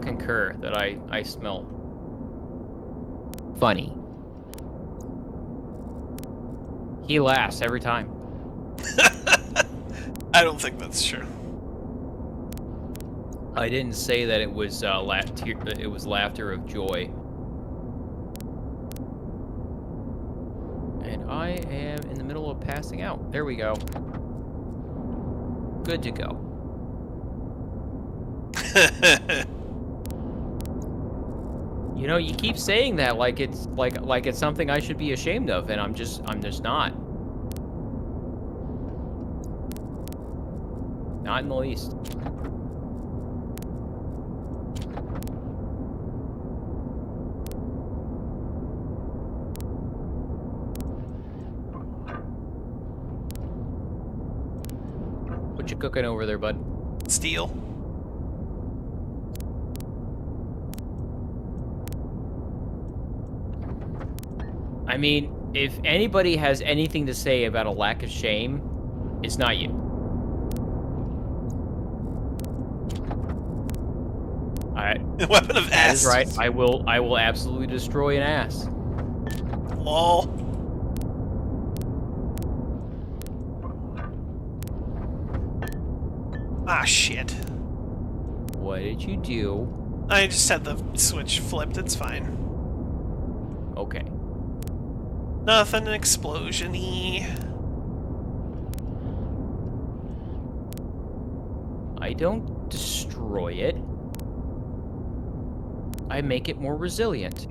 concur that I smell funny. He laughs every time. I don't think that's true. I didn't say that it was laughter of joy. And I am in the middle of passing out. There we go. Good to go. You know, you keep saying that like it's something I should be ashamed of, and I'm just not. Not in the least. What you cooking over there, bud? Steel. I mean, if anybody has anything to say about a lack of shame, it's not you. Weapon of That ass. is right. I will absolutely destroy an ass. Lol. Ah, shit. What did you do? I just had the switch flipped, it's fine. Okay. Nothing explosion-y. I don't destroy it. I make it more resilient.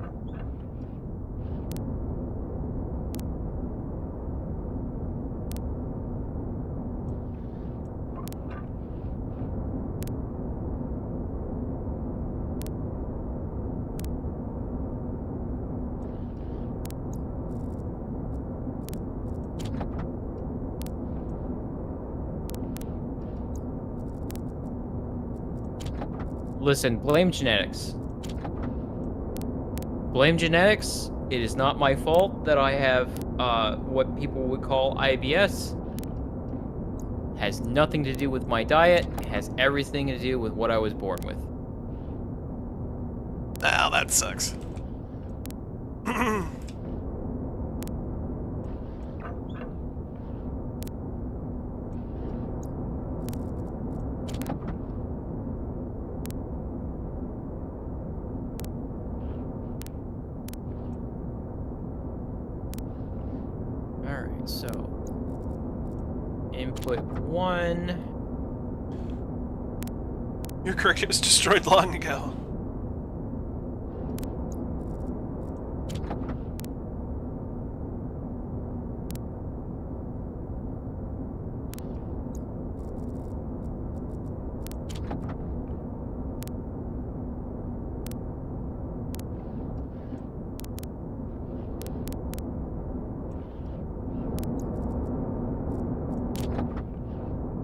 Listen, blame genetics. Blame genetics. It is not my fault that I have what people would call IBS. Has nothing to do with my diet. It has everything to do with what I was born with. Oh, that sucks. Alright, so input 1. You're correct, it was destroyed long ago.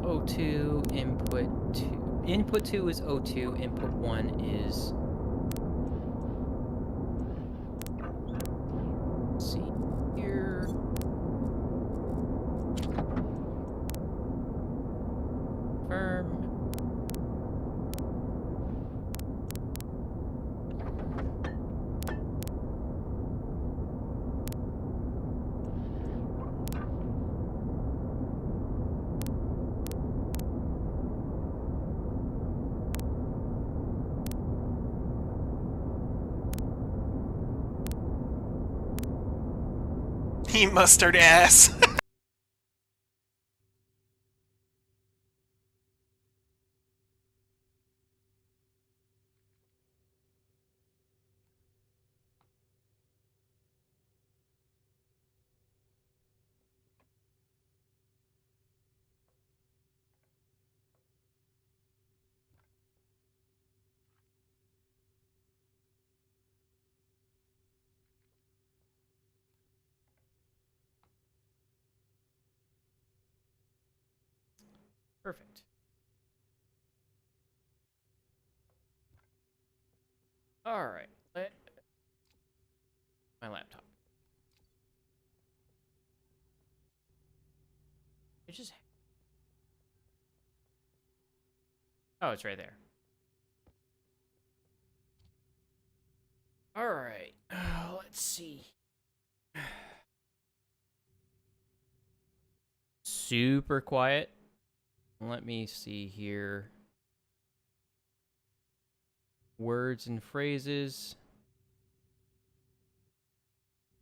O2, input 2. Input 2 is O2, input 1 is... Let's see here. Confirm. He mustard ass. Perfect. Alright. My laptop. It just... Oh, it's right there. Alright. Let's see. Super quiet. Let me see here. Words and phrases.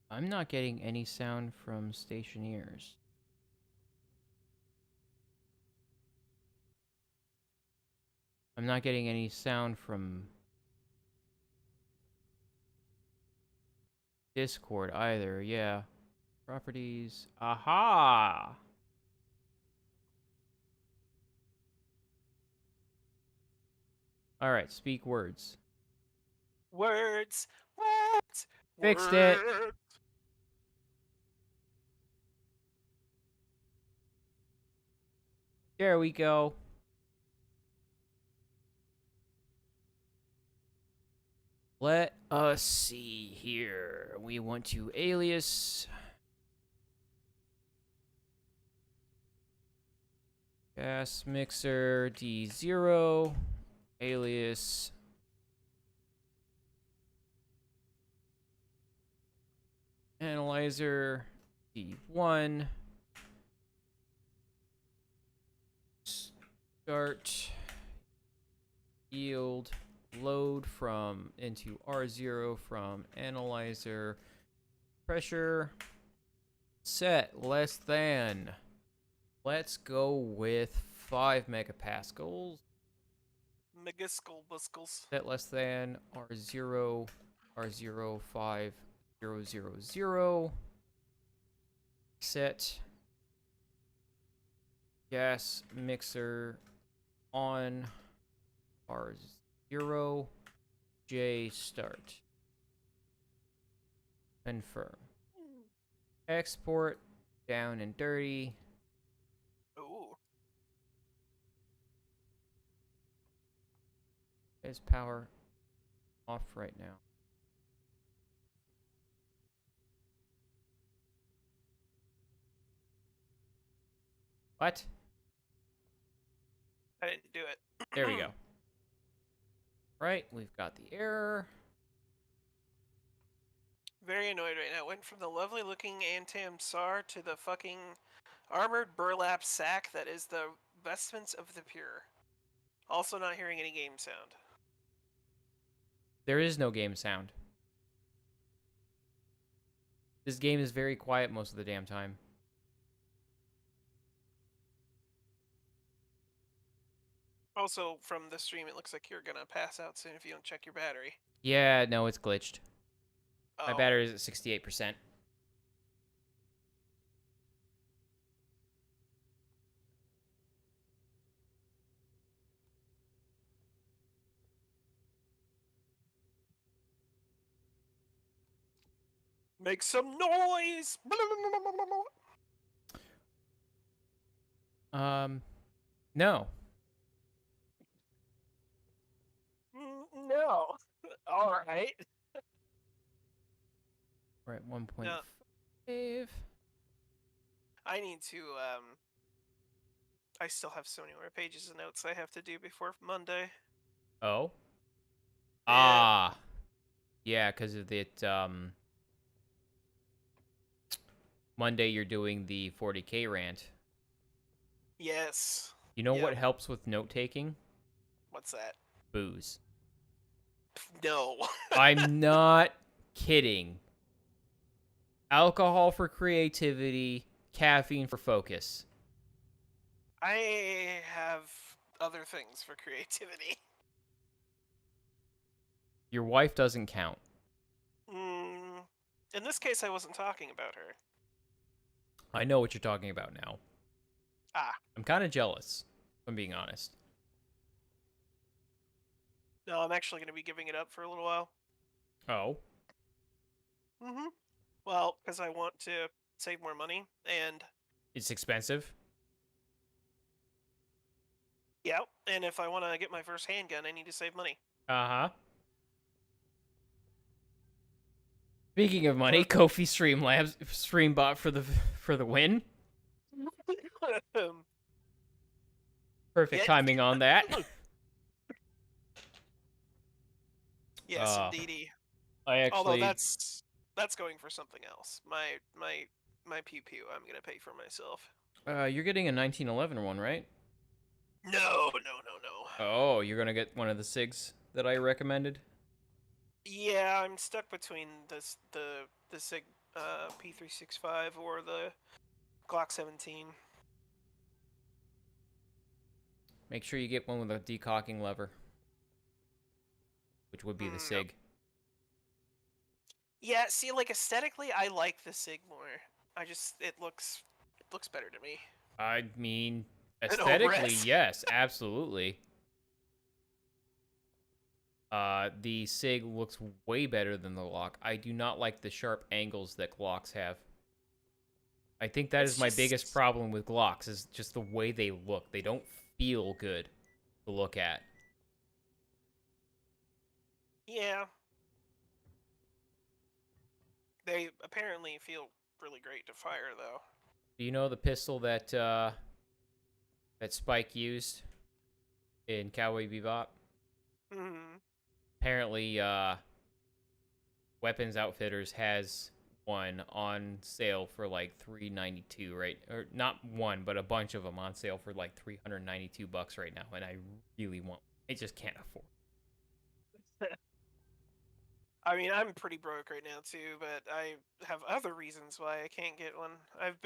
I'm not getting any sound from Stationeers. I'm not getting any sound from Discord either. Yeah. Properties. Aha! All right, speak words. Words, words, Fixed it. words. There we go. Let us see here. We want to alias gas mixer D0 alias analyzer D1 start yield load from into R0 from analyzer pressure set less than, let's go with 5 megapascals. Megiscle buskles. Set less than R0 R0 5 0 0 0. Set gas mixer on R0 J start. Confirm. Export down and dirty. Ooh. Is power off right now? What? I didn't do it. There we go. Right, we've got the error. Very annoyed right now. Went from the lovely looking Antam Sar to the fucking armored burlap sack that is the vestments of the pure. Also not hearing any game sound. There is no game sound. This game is very quiet most of the damn time. Also, from the stream, it looks like you're gonna pass out soon if you don't check your battery. Yeah, no, it's glitched. Oh. My battery is at 68%. Make some noise! No. No. Alright. We're at 1.5. No. I need to, I still have so many more pages of notes I have to do before Monday. Oh? Yeah. Ah. Yeah, because of it, Monday you're doing the 40K rant. Yes. You know Yep. what helps with note-taking? What's that? Booze. No. I'm not kidding. Alcohol for creativity, caffeine for focus. I have other things for creativity. Your wife doesn't count. In this case, I wasn't talking about her. I know what you're talking about now. Ah. I'm kind of jealous, if I'm being honest. No, I'm actually going to be giving it up for a little while. Oh? Well, because I want to save more money, and... It's expensive? Yeah, and if I want to get my first handgun, I need to save money. Uh-huh. Speaking of money, Kofi Streambot for the win. Perfect timing on that. Yes, indeedy. I actually. Although that's going for something else. My pew pew, I'm gonna pay for myself. You're getting a 1911 one, right? No. Oh, you're gonna get one of the SIGs that I recommended. Yeah, I'm stuck between the SIG P365 or the Glock 17. Make sure you get one with a decocking lever, which would be the SIG. Yeah, see, like aesthetically, I like the Sig more. It looks better to me. I mean, An aesthetically, Obres. yes, absolutely. The SIG looks way better than the Glock. I do not like the sharp angles that Glocks have. I think that is It's my biggest just, problem with Glocks, is just the way they look. They don't feel good to look at. yeah, they apparently feel really great to fire though. Do you know the pistol that that Spike used in Cowboy Bebop? Hmm. Apparently, Weapons Outfitters has one on sale for like $392, right? Or not one, but a bunch of them on sale for like $392 right now, and I really want. I just can't afford. I mean, I'm pretty broke right now too, but I have other reasons why I can't get one. I've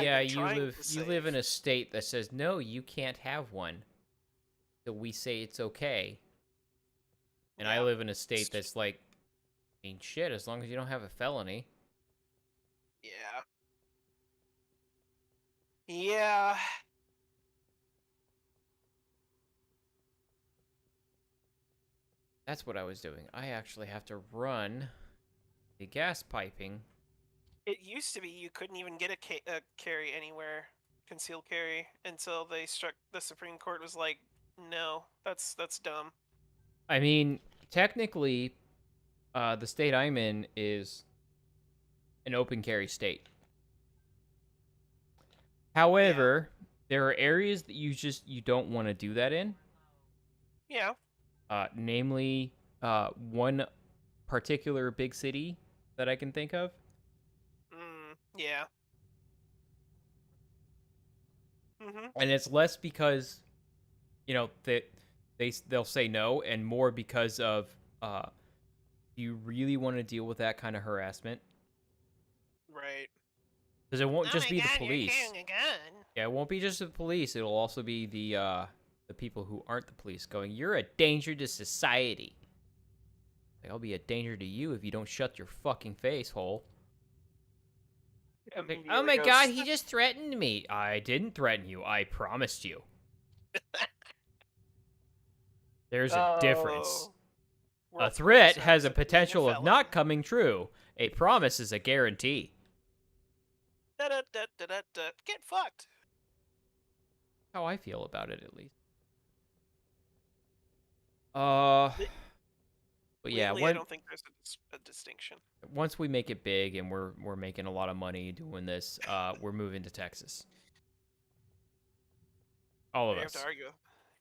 Yeah, been trying to you live in save. a state that says no, you can't have one. So we say it's okay. And I Yeah. live in a state that's like, I mean, shit, as long as you don't have a felony. Yeah. Yeah. That's what I was doing. I actually have to run the gas piping. It used to be you couldn't even get a carry anywhere, concealed carry, until the Supreme Court was like, no, that's dumb. I mean, technically, the state I'm in is an open carry state. Yeah. However, there are areas that you don't want to do that in. Yeah. Namely, one particular big city that I can think of. Yeah. Mhm. And it's less because that they'll say no, and more because of do you really want to deal with that kind of harassment? Right. Because it won't Oh just my be the god, you're police. carrying a gun. Yeah, it won't be just the police. It'll also be the people who aren't the police going, "You're a danger to society." Like, I'll be a danger to you if you don't shut your fucking face hole. Like, oh Immediately my god, goes. he just threatened me. I didn't threaten you. I promised you. There's a difference. Oh. A World threat famous has a episode of being a potential of felon. not coming true. A promise is a guarantee. Da da da da da da. Get fucked. How I feel about it, at least. Uh, Le- but yeah, Legally, I don't think there's a distinction. once we make it big and we're making a lot of money doing this, we're moving to Texas. All of I have to us. argue. I'm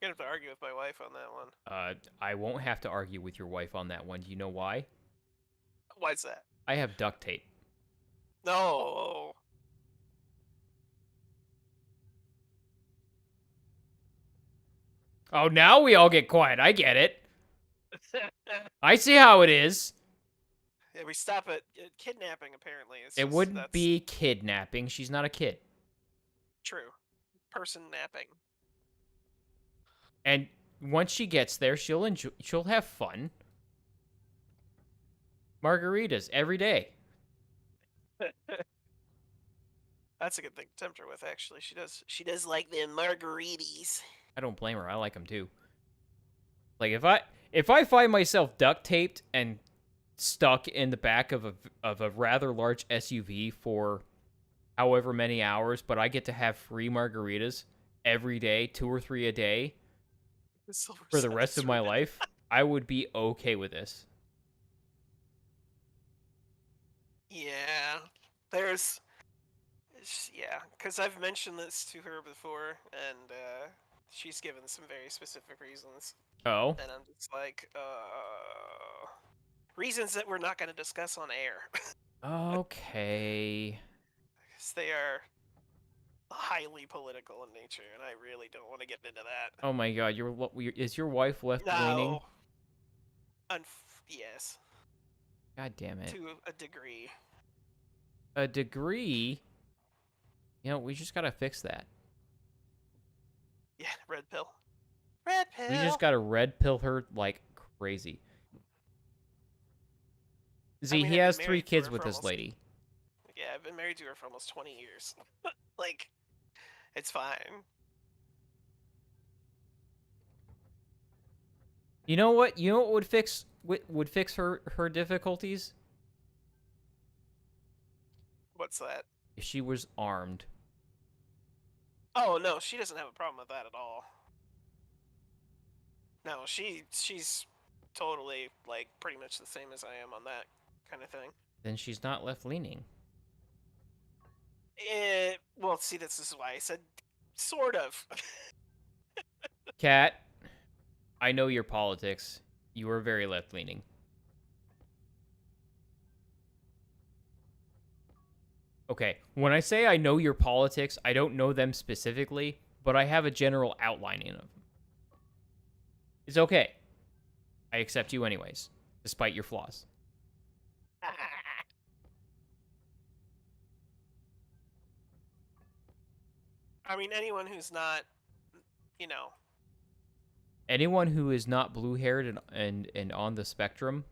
gonna have to argue with my wife on that one. I won't have to argue with your wife on that one. Do you know why? Why's that? I have duct tape. No. Oh, now we all get quiet. I get it. I see how it is. Yeah, we stop at kidnapping. Apparently, It wouldn't that's be kidnapping. She's not a kid. true. Person napping. And once she gets there, she'll have fun. Margaritas every day. That's a good thing to tempt her with. Actually, she does. She does like them margaritas. I don't blame her. I like them too. Like if I find myself duct taped and stuck in the back of a rather large SUV for however many hours, but I get to have free margaritas every day, 2 or 3 a day The silver for the rest of size my ribbon. life, I would be okay with this. Yeah, there's. Yeah, because I've mentioned this to her before, and she's given some very specific reasons, Oh, and I'm just like, reasons that we're not going to discuss on air, okay. because they are highly political in nature, and I really don't want to get into that. Oh my god, is your wife left leaning? No, yes, God damn it. to a degree. A degree? We just gotta fix that. Yeah, red pill. Red We pill. just gotta red pill her like crazy. Z, he I've been has 3 married to kids her with for this almost... lady. Yeah, I've been married to her for almost 20 years. Like, it's fine. You know what? You know what would fix her difficulties? What's that? If she was armed. Oh, no, she doesn't have a problem with that at all. No, she's totally, like, pretty much the same as I am on that kind of thing. Then she's not left-leaning. Well, see, this is why I said sort of. Kat, I know your politics. You are very left-leaning. Okay, when I say I know your politics, I don't know them specifically, but I have a general outlining of them. It's okay. I accept you anyways, despite your flaws. I mean, anyone who's not, you know... Anyone who is not blue-haired and on the spectrum.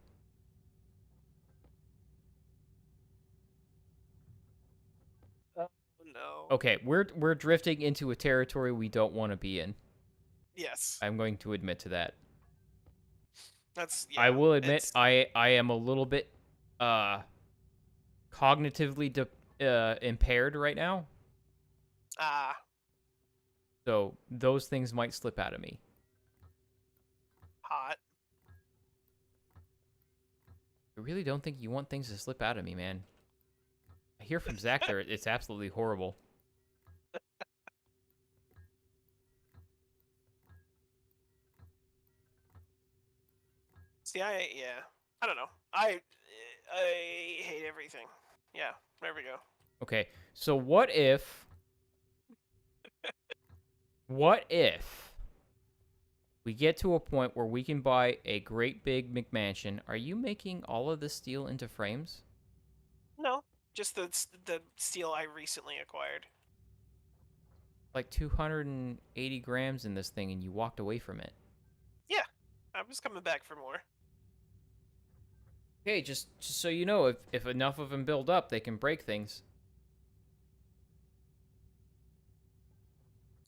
Oh, no. Okay, we're drifting into a territory we don't want to be in. Yes. I'm going to admit to that. That's, yeah. I will admit I am a little bit cognitively impaired right now. Ah. So those things might slip out of me. Hot. I really don't think you want things to slip out of me, man. I hear from Zach there it's absolutely horrible. See, yeah. I don't know. I hate everything. Yeah, there we go. Okay, so what if we get to a point where we can buy a great big McMansion? Are you making all of the steel into frames? No, just the steel I recently acquired. Like 280 grams in this thing and you walked away from it. Yeah, I was coming back for more. Okay, just so you know, if enough of them build up, they can break things.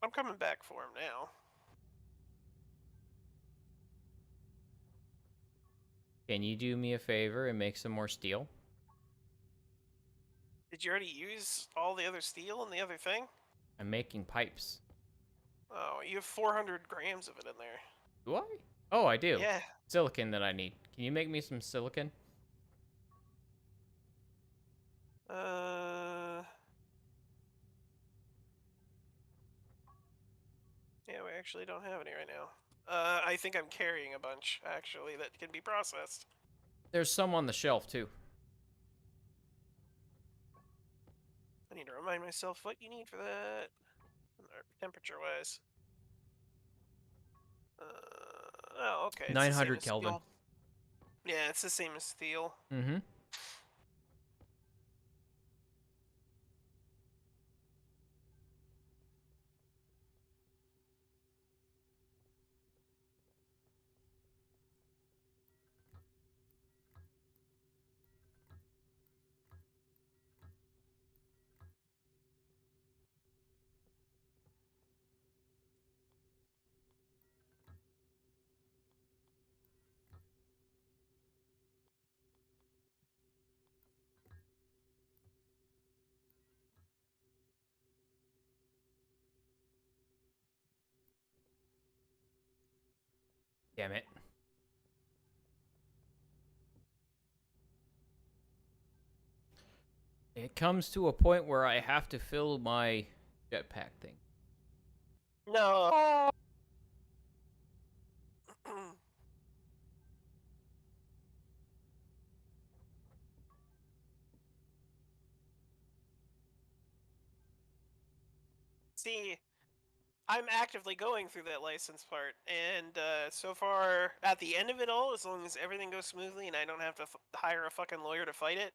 I'm coming back for him now. Can you do me a favor and make some more steel? Did you already use all the other steel in the other thing? I'm making pipes. Oh, you have 400 grams of it in there. Do I? Oh, I do. Yeah. Silicon that I need. Can you make me some silicon? Yeah, we actually don't have any right now. I think I'm carrying a bunch, actually, that can be processed. There's some on the shelf, too. I need to remind myself what you need for that. Temperature-wise. Oh, okay. It's 900 Kelvin. steel. Yeah, it's the same as steel. Mm-hmm. Damn it. It comes to a point where I have to fill my jetpack thing. No. See, I'm actively going through that license part, and so far, at the end of it all, as long as everything goes smoothly and I don't have to hire a fucking lawyer to fight it,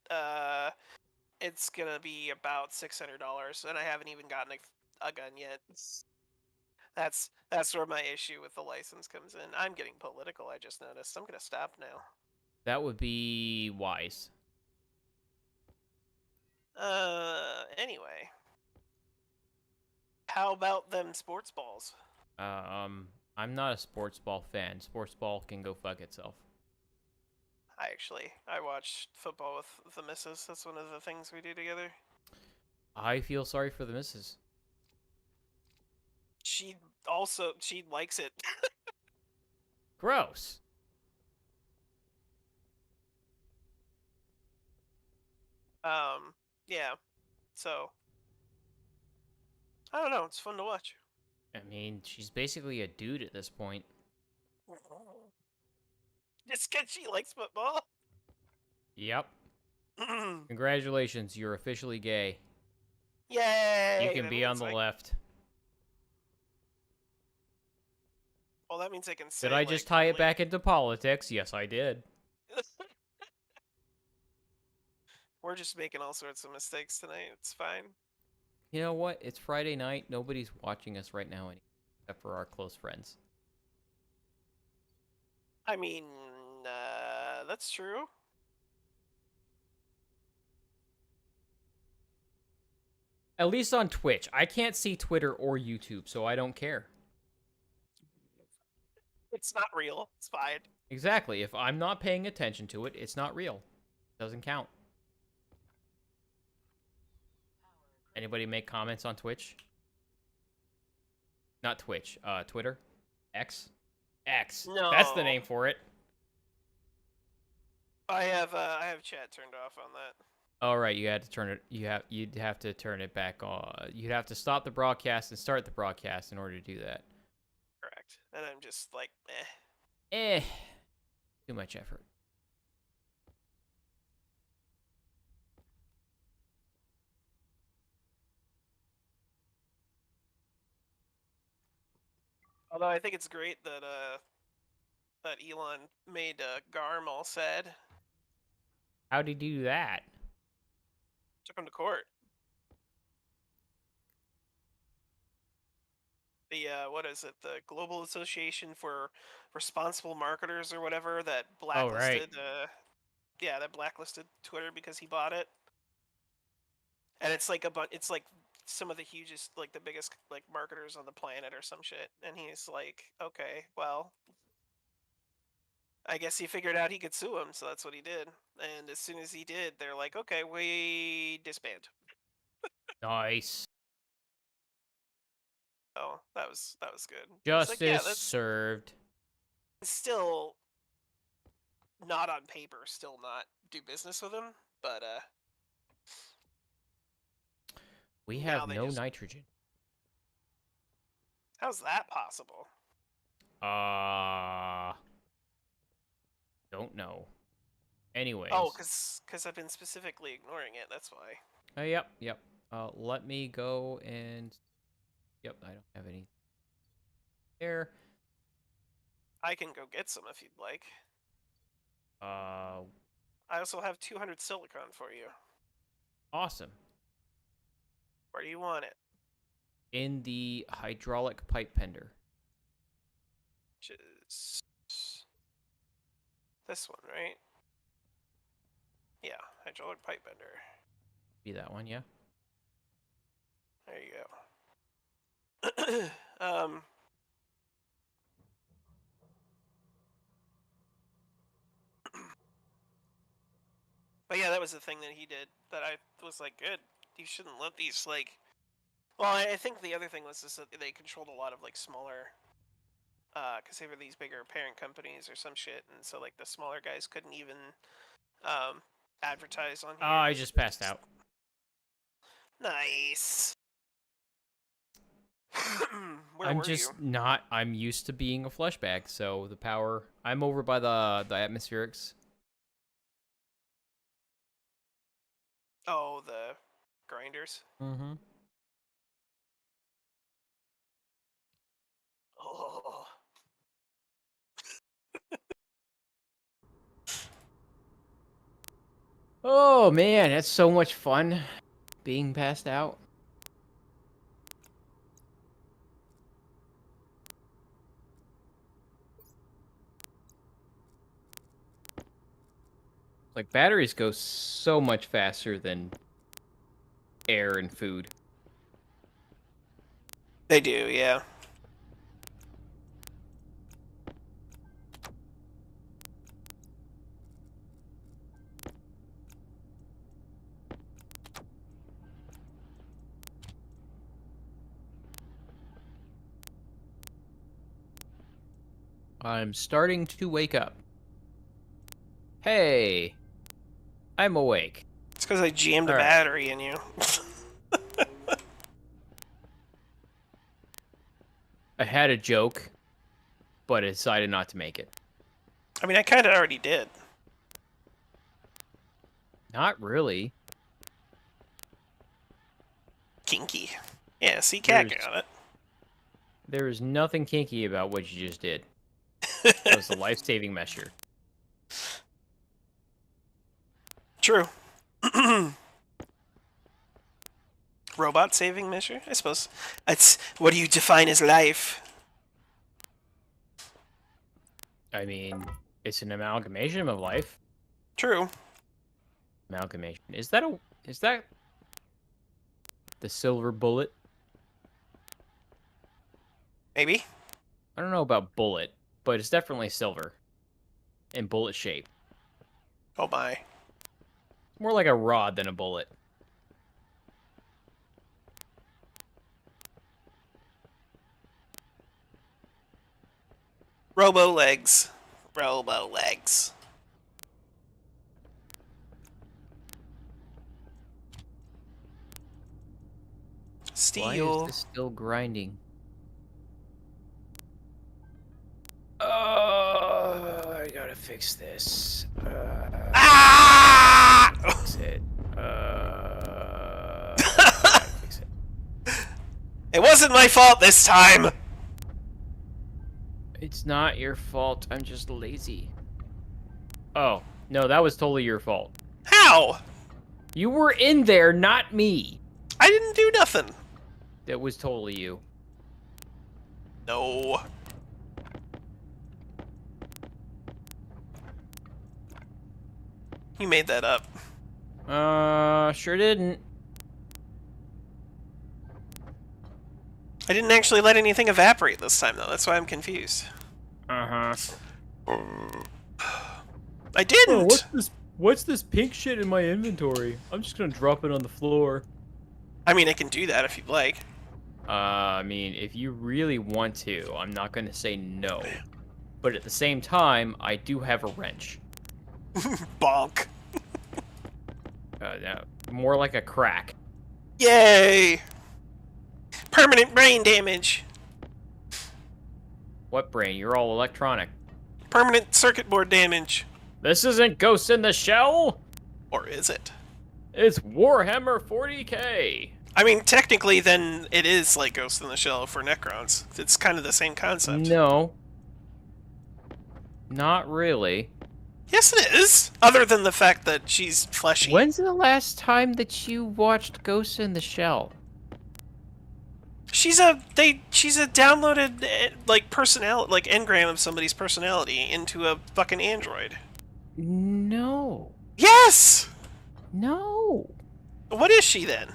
it's gonna be about $600, and I haven't even gotten a gun yet. That's where my issue with the license comes in. I'm getting political. I just noticed. I'm gonna stop now. That would be wise. Anyway. How about them sports balls? I'm not a sports ball fan. Sports ball can go fuck itself. I watched football with the missus. That's one of the things we do together. I feel sorry for the missus. She likes it. Gross. Yeah. So I don't know. It's fun to watch. I mean, she's basically a dude at this point. Just because she likes football. Yep. Congratulations, you're officially gay. Yay! You can be on the left. Well, that means I can say. Did I just tie it back into politics? Yes, I did. We're just making all sorts of mistakes tonight. It's fine. You know what? It's Friday night. Nobody's watching us right now, except for our close friends. I mean, that's true. At least on Twitch. I can't see Twitter or YouTube, so I don't care. It's not real. It's fine. Exactly. If I'm not paying attention to it, it's not real. It doesn't count. Anybody make comments on Twitch? Not Twitch. Twitter? X? X. No. That's the name for it. I have chat turned off on that. All right, you had to turn it. You'd have to turn it back on. You'd have to stop the broadcast and start the broadcast in order to do that. Correct. And I'm just like, Too much effort. Although I think it's great that that Elon made Garm all sad. How did he do that? Took him to court. The what is it? The Global Association for Responsible Marketers or whatever that blacklisted. Yeah, that blacklisted Twitter because he bought it. And it's like it's like some of the hugest, like the biggest, like marketers on the planet or some shit. And he's like, okay, well, I guess he figured out he could sue him, so that's what he did. And as soon as he did, they're like, okay, we disband. Nice. Oh, that was good. Justice like, yeah, that's served. still not on paper, still not do business with him, but we have no nitrogen. How's that possible? Don't know. Anyways. Oh, because I've been specifically ignoring it. That's why. Yep. Let me go and. Yep, I don't have any. There. I can go get some if you'd like. I also have 200 silicon for you. Awesome. Where do you want it? In the hydraulic pipe pender. Which is this one, right? Yeah, hydraulic pipe bender. Be that one, yeah. There you go. But yeah, that was the thing that he did that I was like, good. You shouldn't let these like. Well, I think the other thing was just that they controlled a lot of like smaller, because they were these bigger parent companies or some shit, and so like the smaller guys couldn't even advertise on here. Oh, I just passed out. Nice. I'm used to being a flesh bag, so the power. I'm over by the atmospherics. Oh, the grinders. Mm-hmm. Oh. Oh man, that's so much fun being passed out. Like, batteries go so much faster than air and food. They do, yeah. I'm starting to wake up. Hey, I'm awake. It's because I jammed a All right. battery in you. I had a joke, but I decided not to make it. I mean, I kind of already did. Not really. Kinky. Yeah, see, Cat There's- got it. There is nothing kinky about what you just did. That was a life-saving measure. True. Robot saving measure, I suppose. That's what do you define as life? I mean, it's an amalgamation of life. True. Amalgamation. Is that the silver bullet? Maybe. I don't know about bullet, but it's definitely silver. In bullet shape. Oh my. More like a rod than a bullet. Robo legs. Robo legs. Why Steel. is this still grinding? I gotta fix this. Ah! Fix it. Gotta fix it. It wasn't my fault this time. It's not your fault. I'm just lazy. Oh, no, that was totally your fault. How? You were in there, not me. I didn't do nothing. That was totally you. No. You made that up. Sure didn't. I didn't actually let anything evaporate this time, though. That's why I'm confused. Uh-huh. I didn't! What's this pink shit in my inventory? I'm just gonna drop it on the floor. I mean, I can do that if you'd like. I mean, if you really want to, I'm not gonna say no. But at the same time, I do have a wrench. Bonk. No, more like a crack. Yay! Permanent brain damage. What brain? You're all electronic. Permanent circuit board damage. This isn't Ghost in the Shell! Or is it? It's Warhammer 40k! I mean, technically, then it is like Ghost in the Shell for Necrons. It's kind of the same concept. No. Not really. Yes, it is. Other than the fact that she's fleshy. When's the last time that you watched Ghost in the Shell? She's a downloaded like personality, like engram of somebody's personality into a fucking android. No. Yes. No. What is she then?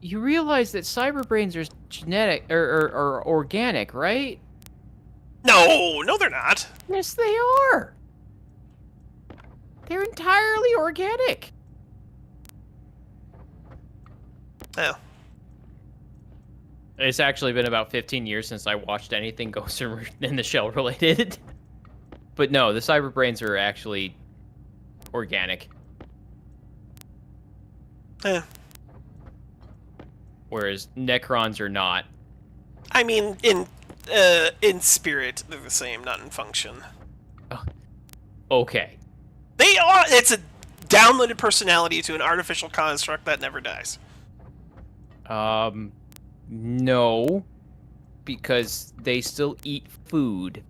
You realize that cyberbrains are genetic or organic, right? No, they're not. Yes, they are. They're entirely organic. Oh. It's actually been about 15 years since I watched anything Ghost in the Shell related. But no, the cyberbrains are actually organic. Eh. Whereas Necrons are not. I mean, in spirit, they're the same, not in function. Okay. They are. It's a downloaded personality to an artificial construct that never dies. No. Because they still eat food.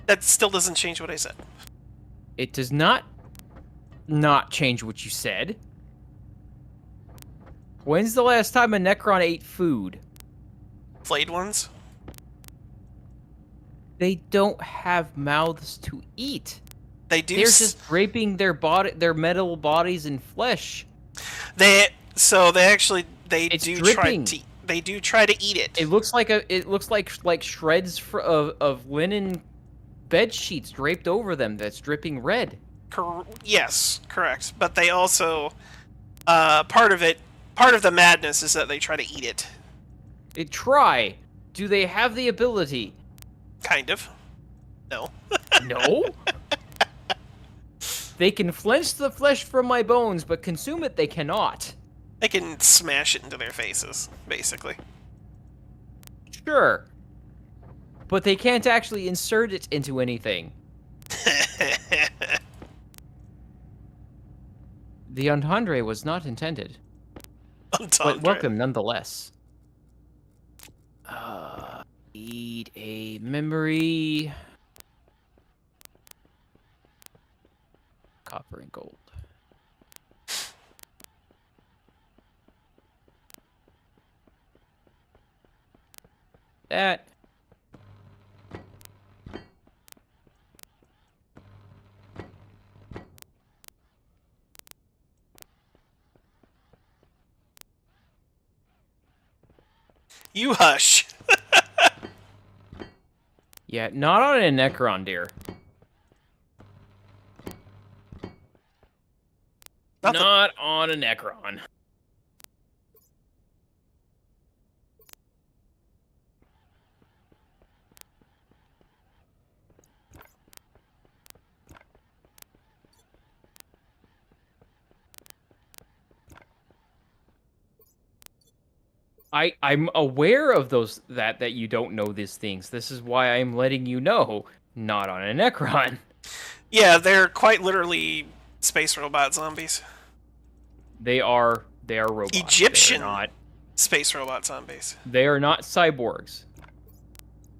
That still doesn't change what I said. It does not change what you said. When's the last time a Necron ate food? Flayed ones? They don't have mouths to eat. They do. They're just draping their metal bodies in flesh. They actually It's dripping. they do try to eat it. It looks like shreds of linen bed sheets draped over them that's dripping red. Yes, correct. But they also part of the madness is that they try to eat it. Try. Do they have the ability? Kind of. No. No? They can flinch the flesh from my bones, but consume it they cannot. They can smash it into their faces, basically. Sure. But they can't actually insert it into anything. The entendre was not intended. But welcome nonetheless. Need a memory. Copper and gold. That. You hush. Yeah, not on a Necron, dear. Not on a Necron. I'm aware of those that you don't know these things. This is why I'm letting you know. Not on a Necron. Yeah, they're quite literally space robot zombies. They are robots. Egyptian space robot zombies. They are not cyborgs.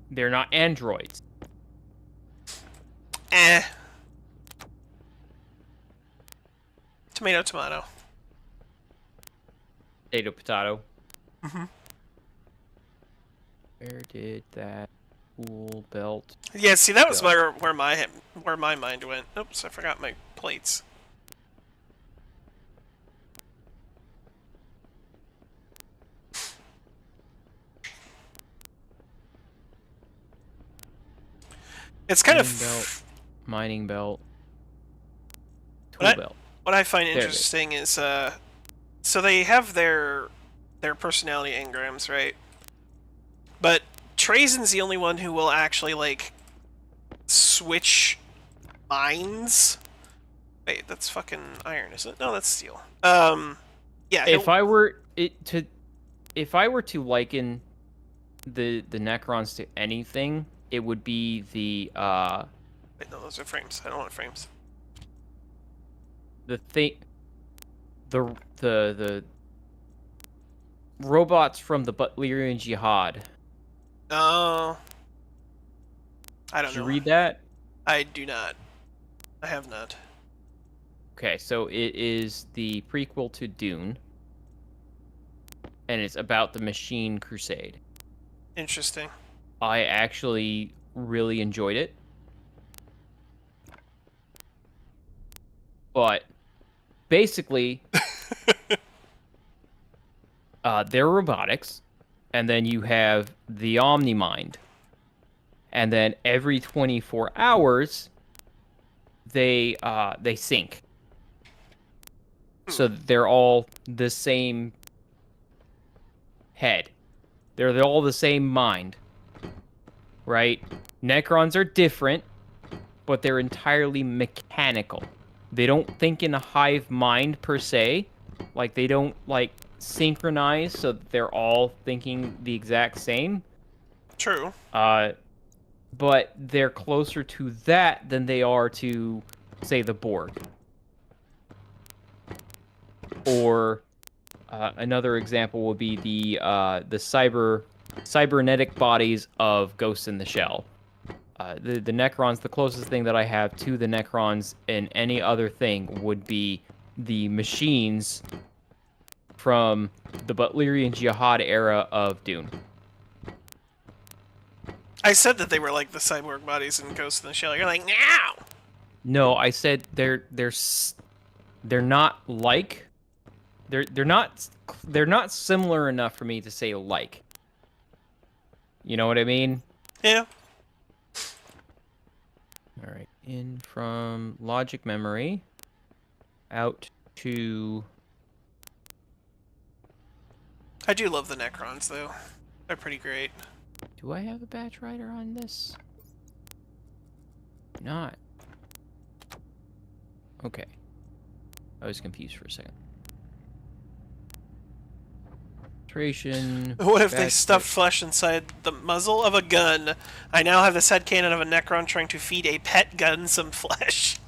They're not androids. Tomato, tomato. Potato, potato. Mm-hmm. Where did that tool belt? Yeah, see, that was where my mind went. Oops, I forgot my plates. It's kind of mining belt, tool belt. What I find interesting is so they have their personality engrams, right? But Trazen's the only one who will actually like switch minds. Wait, that's fucking iron, isn't it? No, that's steel. Yeah. If I were to liken the Necrons to anything, it would be the Wait, no, those are frames. I don't want frames. The robots from the Butlerian Jihad. Oh. I don't know. Did you read that? I do not. I have not. Okay, so it is the prequel to Dune. And it's about the Machine Crusade. Interesting. I actually really enjoyed it. But basically, they're robotics, and then you have the Omnimind. And then every 24 hours, they sync. So they're all the same head. They're all the same mind. Right? Necrons are different, but they're entirely mechanical. They don't think in a hive mind per se. Like, they don't, like, synchronize so that they're all thinking the exact same. True. But they're closer to that than they are to, say, the Borg. Or another example would be the cybernetic bodies of Ghost in the Shell. The Necrons, the closest thing that I have to the Necrons in any other thing would be the machines from the Butlerian Jihad era of Dune. I said that they were like the cyborg bodies in Ghost in the Shell. You're like, no! No, I said they're not like they're not similar enough for me to say like. You know what I mean? Yeah. All right. In from logic memory out to I do love the Necrons, though. They're pretty great. do I have a batch writer on this? Not. Okay. I was confused for a second. What if they stuffed flesh inside the muzzle of a gun? I now have this headcanon of a Necron trying to feed a pet gun some flesh.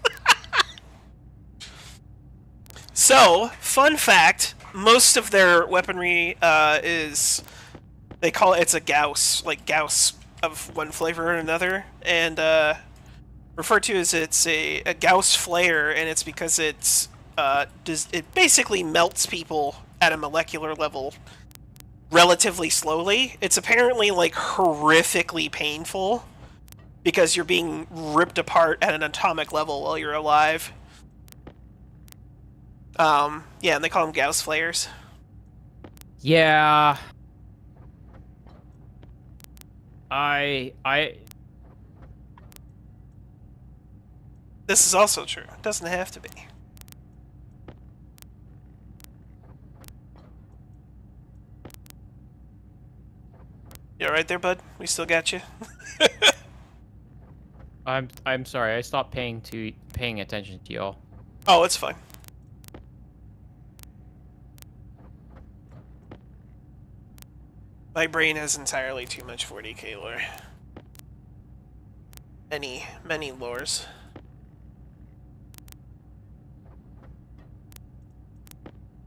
So, fun fact, most of their weaponry is... They call it, it's a Gauss, like Gauss of one flavor or another, and referred to as it's a Gauss flare, and it's because it's it basically melts people at a molecular level relatively slowly. It's apparently like horrifically painful because you're being ripped apart at an atomic level while you're alive. Yeah, and they call them Gauss flares. Yeah. I This is also true. It doesn't have to be. You alright there, bud? We still got you? I'm sorry. I stopped paying attention to y'all. Oh, it's fine. My brain has entirely too much 40k lore. Many lores.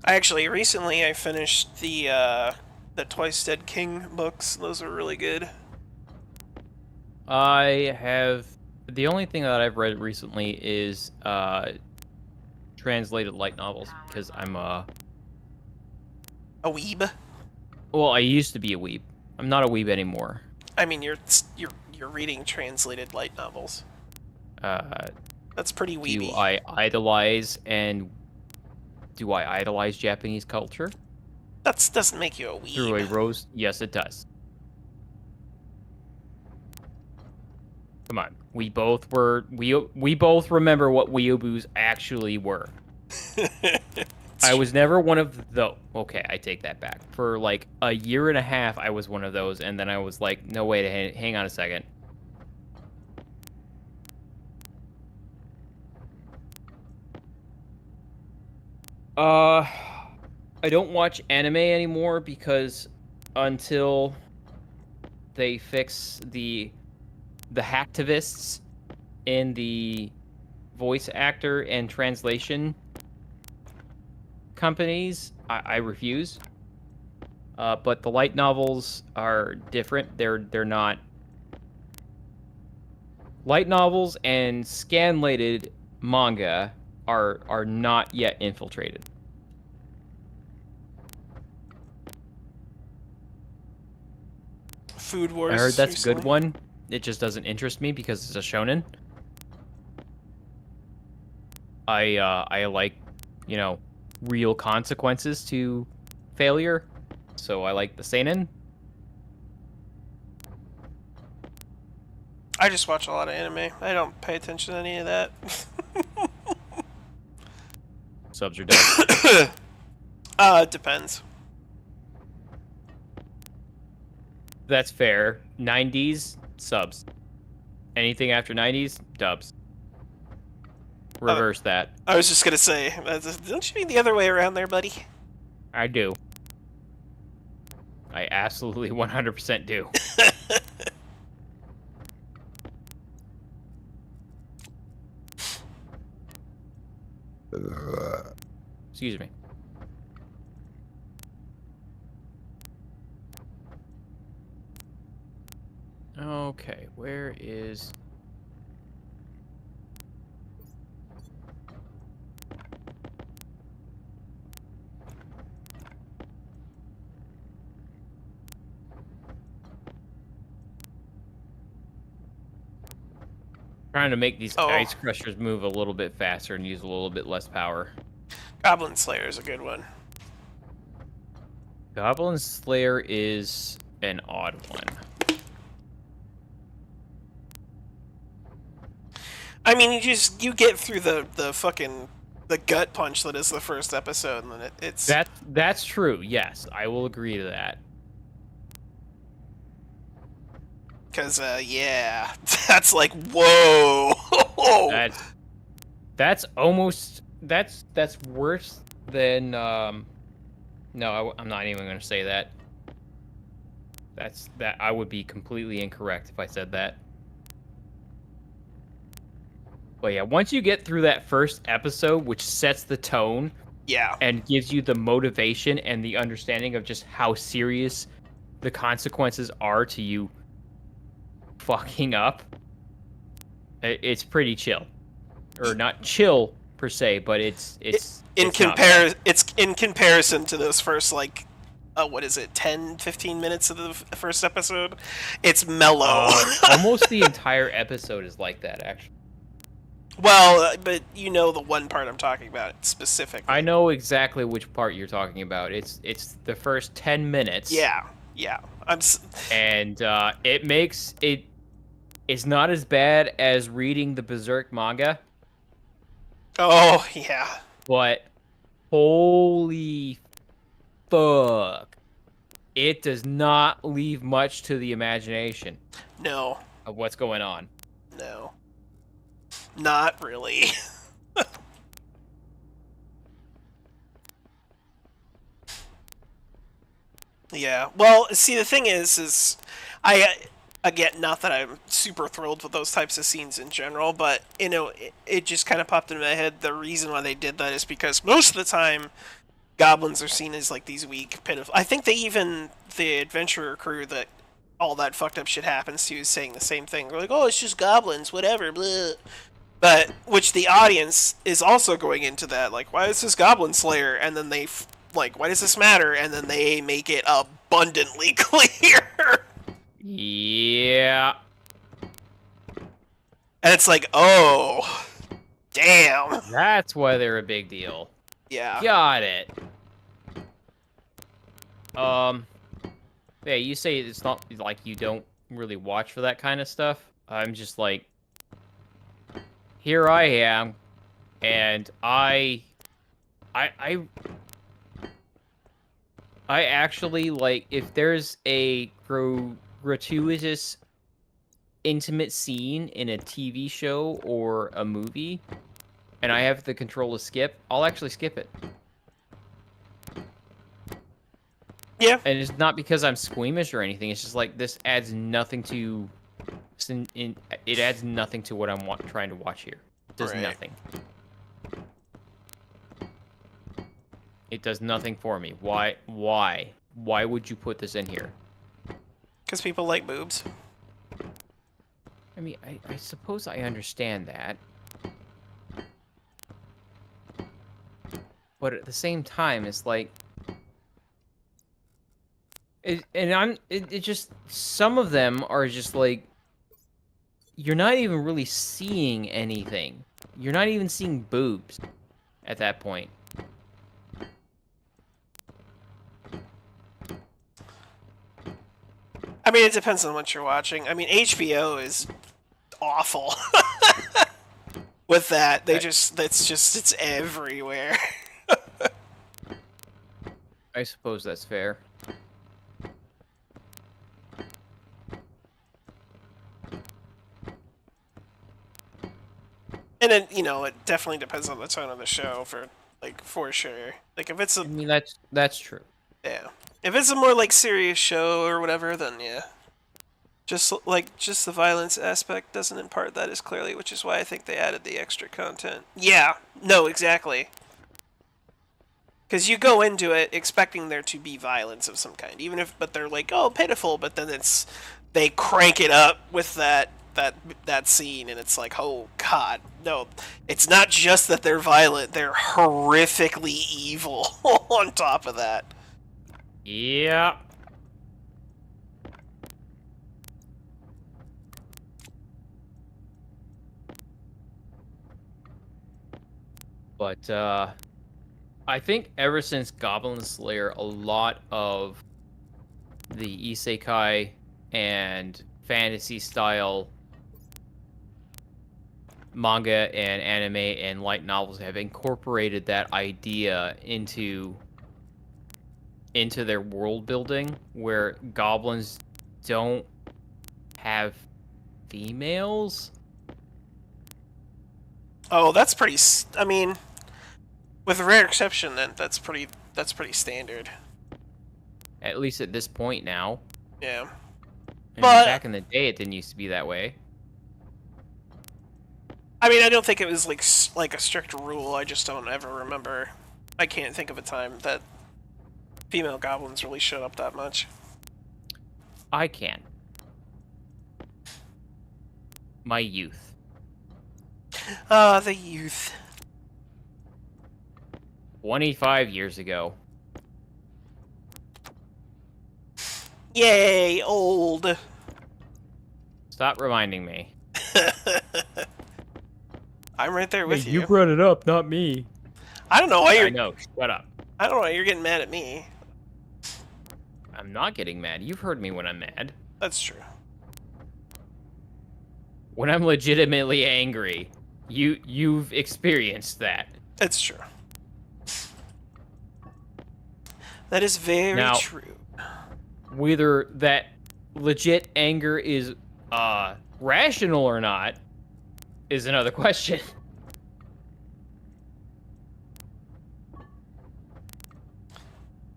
Recently I finished the Twice Dead King books. Those are really good. I have the only thing that I've read recently is translated light novels because I'm a weeb. Well, I used to be a weeb. I'm not a weeb anymore. I mean, you're reading translated light novels. That's pretty weeby. Do I idolize Japanese culture? That doesn't make you a weeb. Through a rose? Yes, it does. Come on, we both remember what weeaboos actually were. I was never one of those. Okay, I take that back. For like a year and a half, I was one of those, and then I was like, no, wait, hang on a second. I don't watch anime anymore because until they fix the hacktivists in the voice actor and translation companies, I refuse. But the light novels are different. They're not light novels, and scanlated manga are not yet infiltrated. Food Wars. I heard that's recently. a good one. It just doesn't interest me because it's a shonen. I like, real consequences to failure. So I like the seinen. I just watch a lot of anime. I don't pay attention to any of that. Subs are dead. It depends. That's fair. 90s, subs. Anything after 90s, dubs. Reverse that. I was just gonna say, don't you mean the other way around there, buddy? I do. I absolutely 100% do. Excuse me. Okay, where is... Trying to make these Oh. ice crushers move a little bit faster and use a little bit less power. Goblin Slayer is a good one. Goblin Slayer is an odd one. I mean, you get through the fucking the gut punch that is the first episode, and then it's that's true. Yes, I will agree to that. Because yeah, that's like whoa. That's almost that's worse than no, I'm not even going to say that. That I would be completely incorrect if I said that. But yeah, once you get through that first episode, which sets the tone, yeah, and gives you the motivation and the understanding of just how serious the consequences are to you fucking up, it's pretty chill. Or not chill per se, but it's in comparison to those first like what is it, 10-15 minutes of the first episode, it's mellow. Almost the entire episode is like that, actually. Well, but you know the one part I'm talking about specifically. I know exactly which part you're talking about. It's the first 10 minutes. Yeah. And it makes it. It's not as bad as reading the Berserk manga. Oh yeah. But holy fuck, it does not leave much to the imagination. No. Of what's going on. No. Not really. Yeah. Well, see, the thing is again, not that I'm super thrilled with those types of scenes in general, but you know, it just kind of popped into my head. The reason why they did that is because most of the time, goblins are seen as like these weak, pitiful. I think the adventurer crew that all that fucked up shit happens to is saying the same thing. They're like, oh, it's just goblins, whatever, blah. But, which the audience is also going into that, like, why is this Goblin Slayer? And then they, like, why does this matter? And then they make it abundantly clear. Yeah. And it's like, oh, damn. That's why they're a big deal. Yeah. Got it. Yeah, you say it's not, like, you don't really watch for that kind of stuff. I'm just like, here I am, and I actually, like, if there's a gratuitous intimate scene in a TV show or a movie, and I have the control to skip, I'll actually skip it. Yeah. And it's not because I'm squeamish or anything, it's just like, this adds nothing to... it adds nothing to what I'm trying to watch here. It does nothing. It does nothing for me. Why? Why would you put this in here? Because people like boobs. I mean, I suppose I understand that. But at the same time, it's like... It just... Some of them are just like... You're not even really seeing anything. You're not even seeing boobs at that point. I mean, it depends on what you're watching. I mean, HBO is awful with that. It's everywhere. I suppose that's fair. And then, you know, it definitely depends on the tone of the show for sure. Like, if it's I mean, that's true. Yeah. If it's a more, like, serious show or whatever, then yeah. Just the violence aspect doesn't impart that as clearly, which is why I think they added the extra content. Yeah. No, exactly. Because you go into it expecting there to be violence of some kind, but they're like, oh, pitiful, but then they crank it up with that scene, and it's like, oh god, no, it's not just that they're violent, they're horrifically evil on top of that. Yeah. But I think ever since Goblin Slayer, a lot of the isekai and fantasy style manga and anime and light novels have incorporated that idea into their world building, where goblins don't have females. Oh, that's pretty. I mean, with a rare exception, then that's pretty standard. At least at this point now. Yeah. I mean, But back in the day, it didn't used to be that way. I mean, I don't think it was like a strict rule. I just don't ever remember. I can't think of a time that female goblins really showed up that much. I can. My youth. Ah, the youth. 25 years ago. Yay, old. Stop reminding me. I'm right there with Hey, you. you brought it up, not me. I don't know why you're. I know. Shut up. I don't know why you're getting mad at me. I'm not getting mad. You've heard me when I'm mad. That's true. When I'm legitimately angry, you've experienced that. That's true. That is very Now, true. Whether that legit anger is rational or not is another question.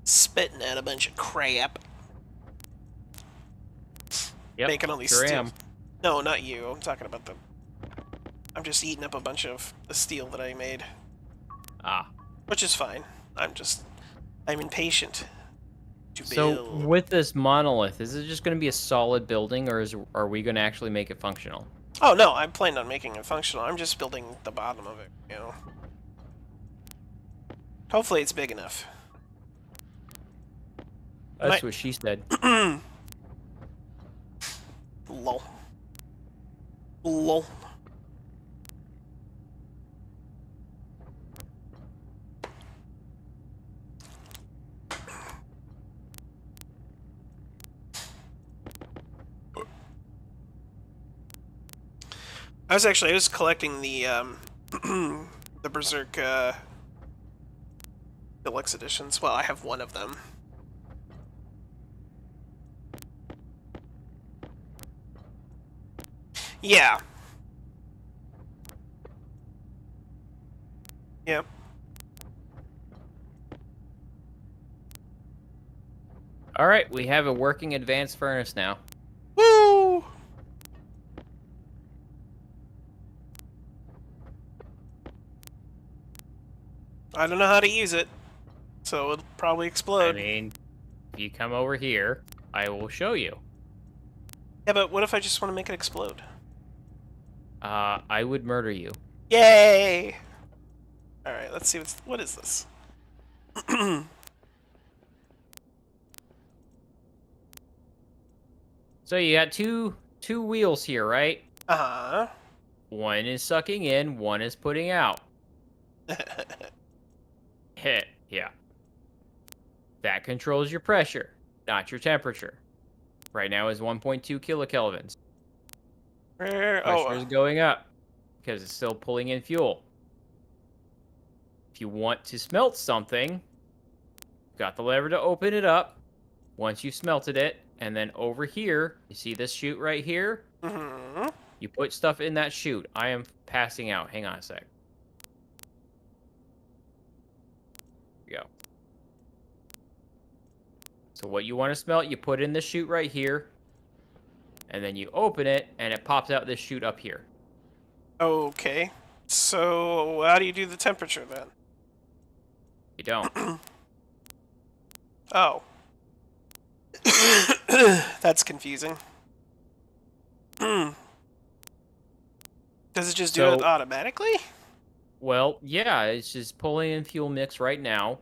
Spitting out a bunch of crap. Yep, Making all these sure steel. am. No, not you. I'm talking about the. I'm just eating up a bunch of the steel that I made, Ah. which is fine. I'm impatient to So build. with this monolith, is it just going to be a solid building, or are we going to actually make it functional? Oh no, I'm planning on making it functional. I'm just building the bottom of it, you know. Hopefully it's big enough. That's what she said. Lol. Lol. I was collecting the the Berserk deluxe editions. Well, I have one of them. Yeah. Yep. All right, we have a working advanced furnace now. Woo! I don't know how to use it, so it'll probably I explode. mean, if you come over here, I will show you. Yeah, but what if I just want to make it explode? I would murder you. Yay! Alright, let's see what is this? So you got two wheels here, right? Uh-huh. One is sucking in, one is putting out. Hit, yeah. That controls your pressure, not your temperature. Right now is 1.2 kilokelvins. Where? Pressure is going up because it's still pulling in fuel. If you want to smelt something, you've got the lever to open it up once you've smelted it, and then over here, you see this chute right here? Mm-hmm. You put stuff in that chute. I am passing out. Hang on a sec. Here we go. So what you want to smelt, you put in the chute right here, and then you open it, and it pops out this chute up here. Okay. So, how do you do the temperature then? You don't. Oh. That's confusing. Does it just do it automatically? Well, yeah, it's just pulling in fuel mix right now.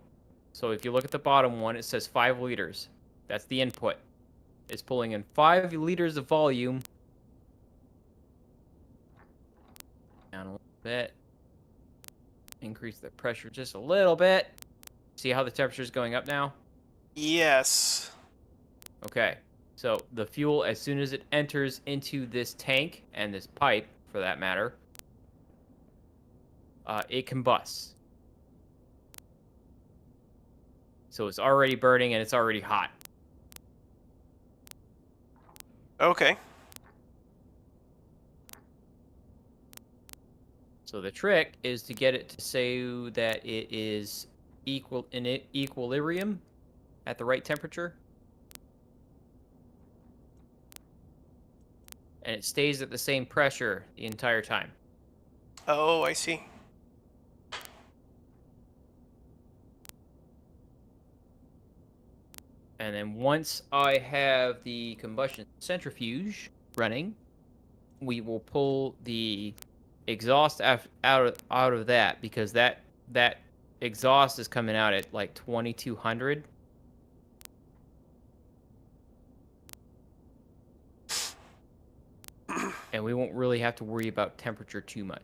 So if you look at the bottom one, it says 5 liters. That's the input. It's pulling in 5 liters of volume. Down a little bit. increase the pressure just a little bit. See how the temperature is going up now? Yes. Okay. So the fuel, as soon as it enters into this tank and this pipe, for that matter, it combusts. So it's already burning and it's already hot. Okay. So the trick is to get it to say that it is in equilibrium at the right temperature. And it stays at the same pressure the entire time. Oh, I see. And then once I have the combustion centrifuge running, we will pull the exhaust out of that, because that exhaust is coming out at like 2200. And we won't really have to worry about temperature too much.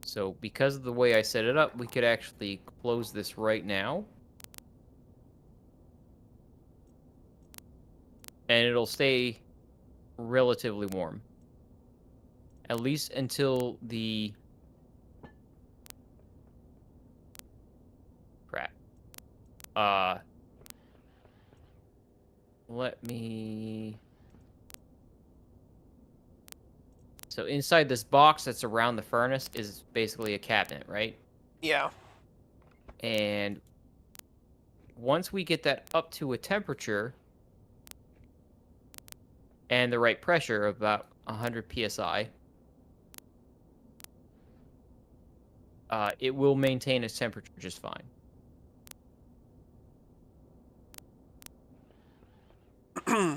So because of the way I set it up, we could actually close this right now. And it'll stay relatively warm. At least until the... Crap. Let me... So inside this box that's around the furnace is basically a cabinet, right? Yeah. And once we get that up to a temperature and the right pressure of about 100 psi, it will maintain its temperature just fine.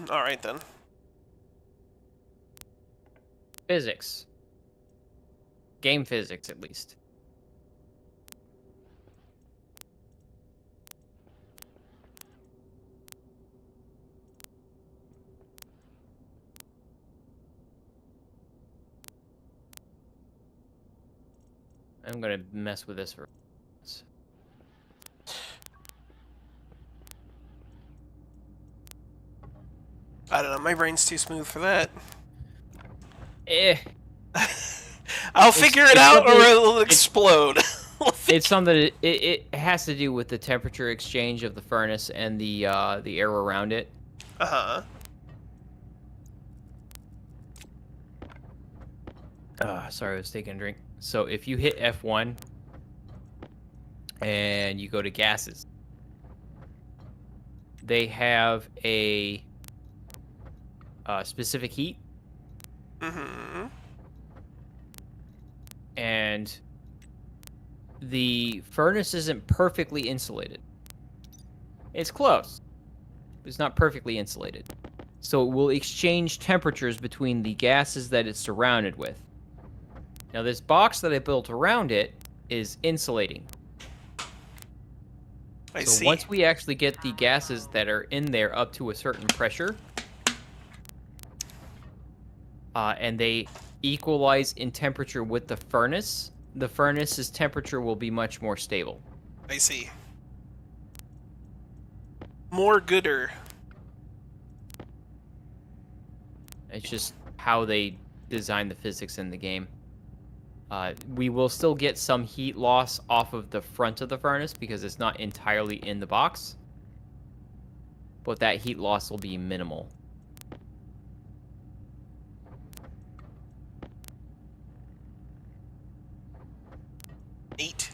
All right, then. Physics. Game physics, at least. I'm gonna mess with this for... I don't know. My brain's too smooth for that. I'll figure it out, or it'll explode. It's something. It has to do with the temperature exchange of the furnace and the air around it. Sorry, I was taking a drink. So if you hit F1 and you go to gases, they have a specific heat. Mm-hmm. And the furnace isn't perfectly insulated. It's close. It's not perfectly insulated. So it will exchange temperatures between the gases that it's surrounded with. Now, this box that I built around it is insulating. I so see. Once we actually get the gases that are in there up to a certain pressure, and they equalize in temperature with the furnace's temperature will be much more stable. I see. More gooder. It's just how they design the physics in the game. We will still get some heat loss off of the front of the furnace because it's not entirely in the box. But that heat loss will be minimal. Neat.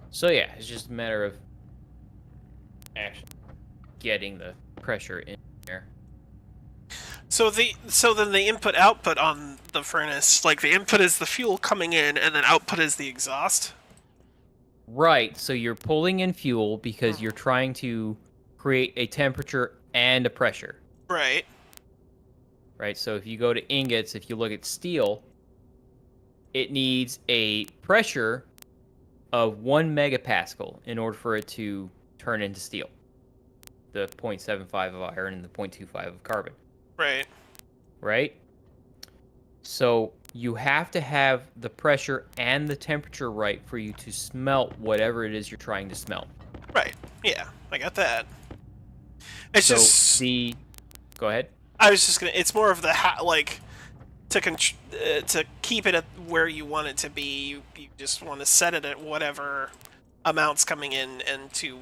So yeah, it's just a matter of actually getting the pressure in there. So then the input output on the furnace, like the input is the fuel coming in, and then output is the exhaust. Right. So you're pulling in fuel because you're trying to create a temperature and a pressure. Right. Right. So if you go to ingots, if you look at steel, it needs a pressure of 1 megapascal in order for it to turn into steel. The 0.75 of iron and the 0.25 of carbon. Right. Right? So you have to have the pressure and the temperature right for you to smelt whatever it is you're trying to smelt. Right. Yeah, I got that. It's So just go ahead. I was just gonna. It's more of the to keep it at where you want it to be. You just want to set it at whatever amounts coming in, and to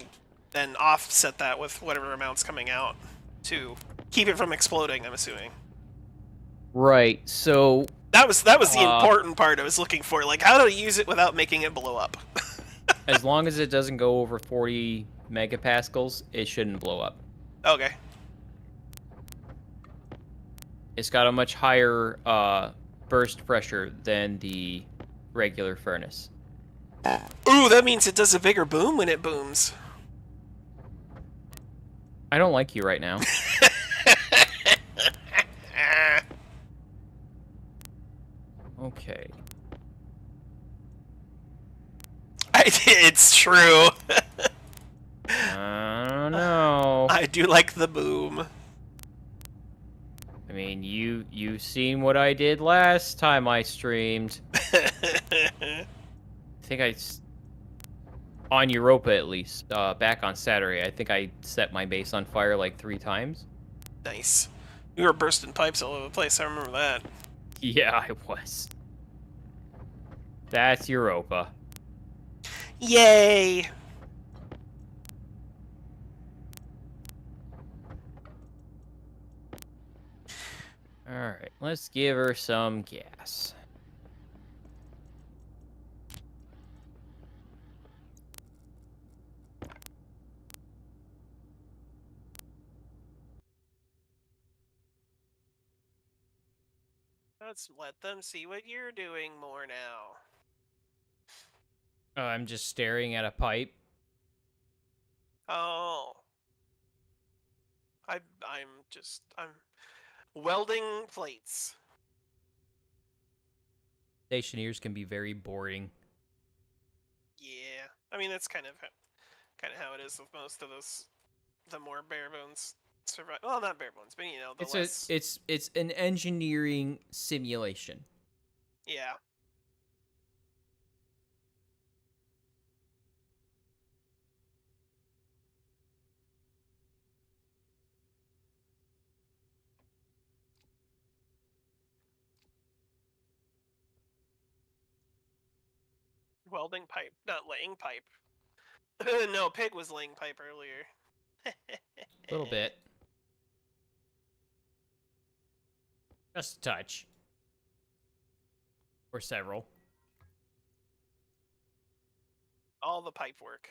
then offset that with whatever amounts coming out to keep it from exploding. I'm assuming. Right. So That was the important part I was looking for. Like, how to use it without making it blow up. as long as it doesn't go over 40 megapascals, it shouldn't blow up. Okay. It's got a much higher burst pressure than the regular furnace. Ooh, that means it does a bigger boom when it booms. I don't like you right now. Okay. It's true. I don't know. I do like the boom. I mean, you seen what I did last time I streamed. I think on Europa at least, back on Saturday, I think I set my base on fire like 3 times. Nice. We were bursting pipes all over the place. I remember that. Yeah, I was. That's Europa. Yay! Alright, let's give her some gas. Let's let them see what you're doing more now. I'm just staring at a pipe. Oh. I'm welding plates. Stationeers can be very boring. Yeah. I mean, that's kind of how it is with most of those, the more bare bones survive. Well, not bare bones, but you know, the less. It's an engineering simulation. Yeah. Welding pipe, not laying pipe. No, Pig was laying pipe earlier. A little bit. Just a touch. Or several. All the pipe work.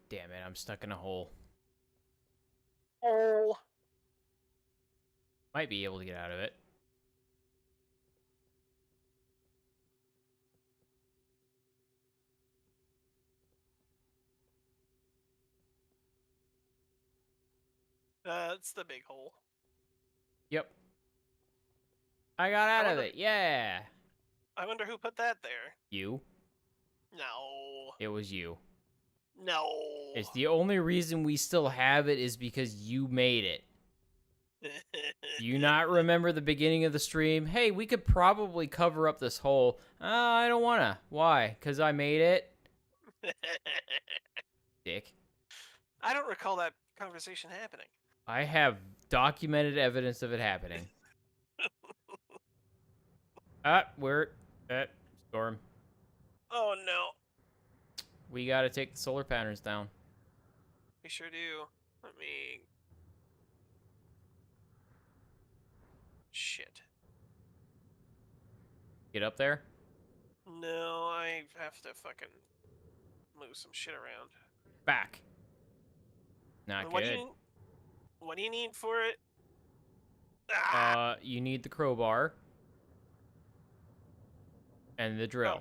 Damn it, I'm stuck in a hole. Oh. Might be able to get out of it. That's the big hole. Yep. I got out of it, yeah! I wonder who put that there. You. No. It was you. No. It's the only reason we still have it is because you made it. Do you not remember the beginning of the stream? Hey, we could probably cover up this hole. I don't wanna. Why? Because I made it? Dick. I don't recall that conversation happening. I have documented evidence of it happening. We're at storm. Oh no. We gotta take the solar patterns down. We sure do. Let me... Shit. Get up there? No, I have to fucking move some shit around. Back. Not What do good. you... What do you need for it? You need the crowbar. And the Oh, drill.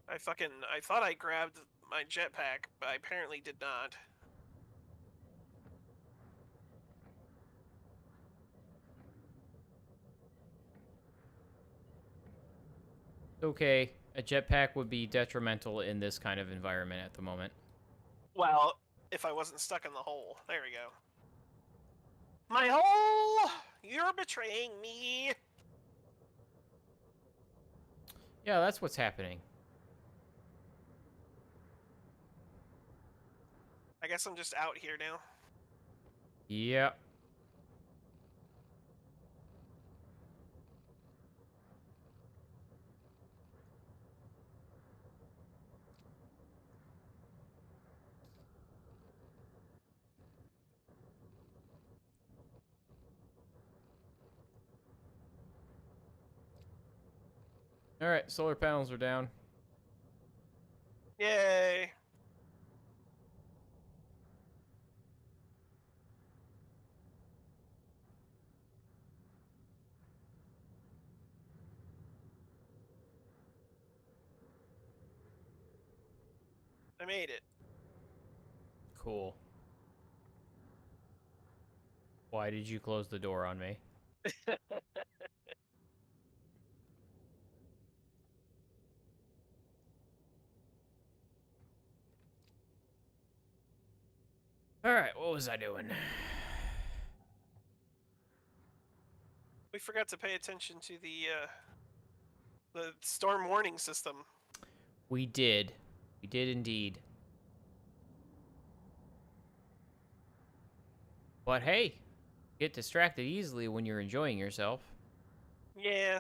I thought I grabbed my jetpack, but I apparently did not. Okay, a jetpack would be detrimental in this kind of environment at the moment. Well, if I wasn't stuck in the hole. There we go. My hole! You're betraying me! Yeah, that's what's happening. I guess I'm just out here now. Yep. Alright, solar panels are down. Yay! I made it. Cool. Why did you close the door on me? Alright, what was I doing? We forgot to pay attention to the storm warning system. We did. We did indeed. But hey, get distracted easily when you're enjoying yourself. Yeah.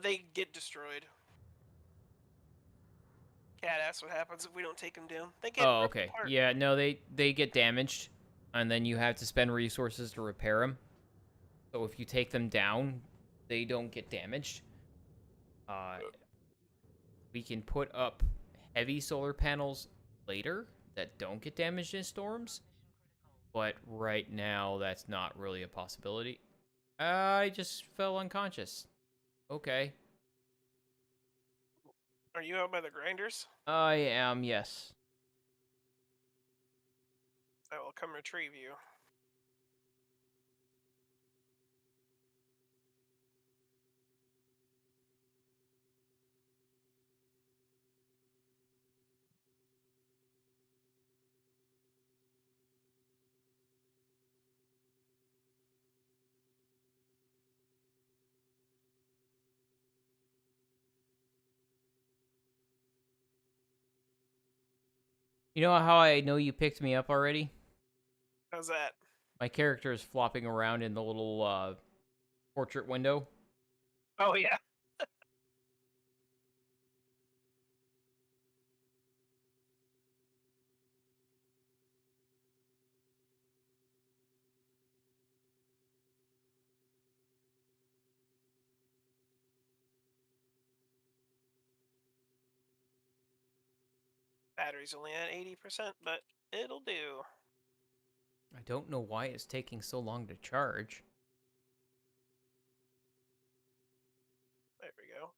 They get destroyed. Cat asks what happens if we don't take them down. They get Oh, ripped okay. apart. Yeah, no, they get damaged, and then you have to spend resources to repair them. So if you take them down, they don't get damaged. We can put up heavy solar panels later that don't get damaged in storms, but right now that's not really a possibility. I just fell unconscious. Okay. Are you out by the grinders? I am, yes. I will come retrieve you. You know how I know you picked me up already? How's that? My character is flopping around in the little portrait window. Oh, yeah. Battery's only at 80%, but it'll do. I don't know why it's taking so long to charge. There we go.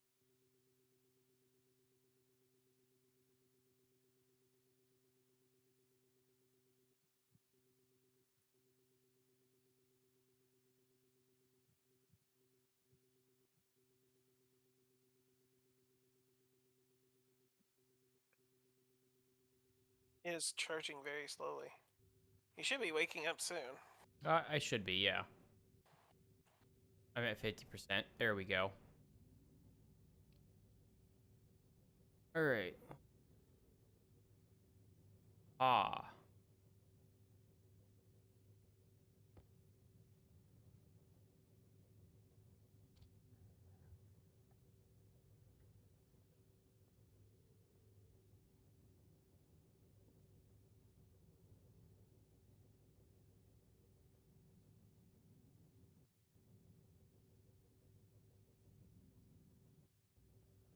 It is charging very slowly. You should be waking up soon. I should be, yeah. I'm at 50%. There we go. All right. Ah.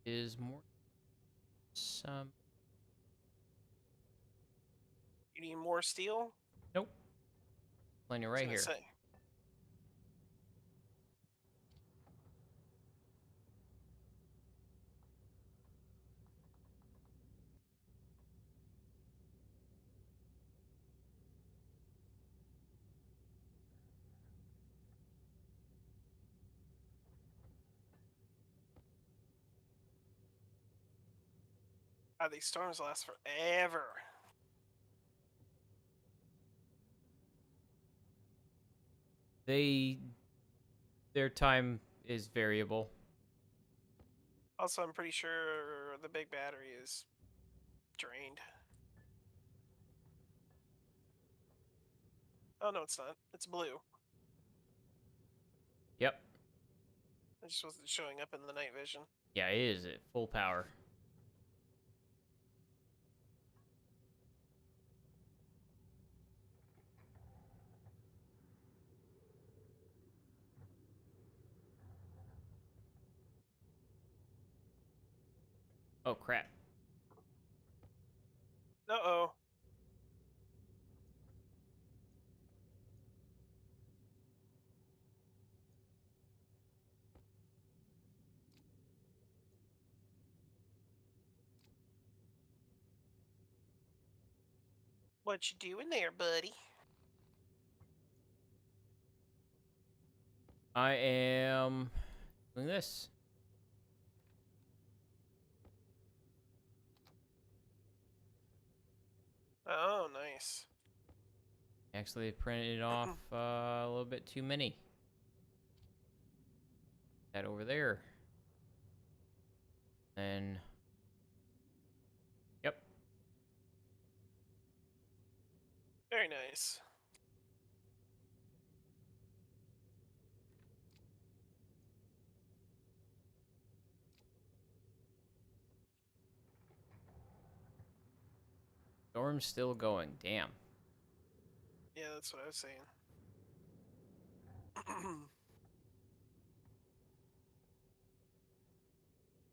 Is more some... You need more steel? Nope. Plenty I was right gonna here. say. God, these storms last forever. Their time is variable. Also, I'm pretty sure the big battery is drained. Oh, no, it's not. It's blue. Yep. It just wasn't showing up in the night vision. Yeah, it is at full power. Oh, crap. Uh-oh. What you doing there, buddy? I am doing this. Oh, nice. Actually, I printed off a little bit too many. That over there. Then... Yep. Very nice. Storm's still going. Damn. Yeah, that's what I was saying.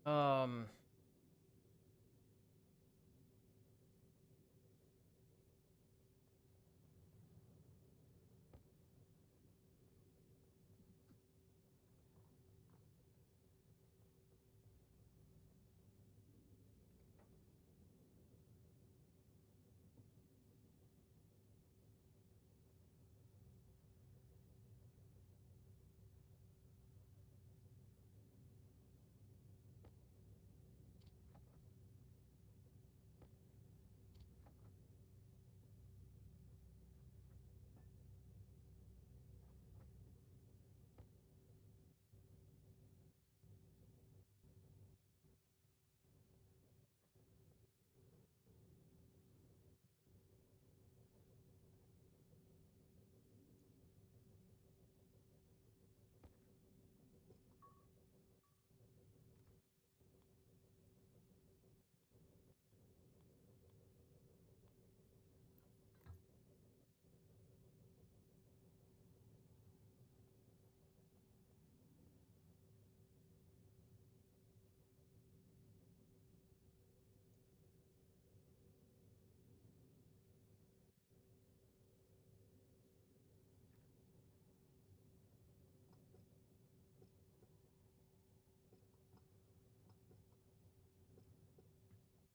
Um...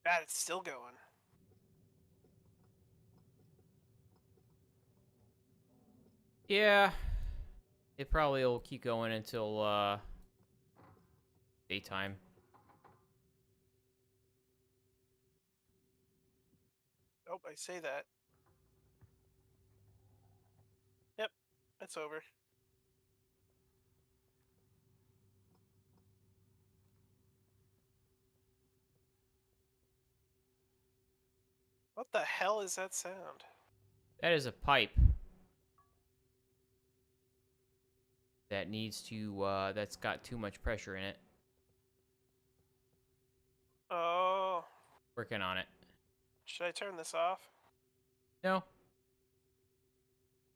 God, it's still going. Yeah. It probably will keep going until, daytime. Oh, I say that. Yep, it's over. What the hell is that sound? That is a pipe that needs to, that's got too much pressure in it. Oh, Working on it. should I turn this off? No.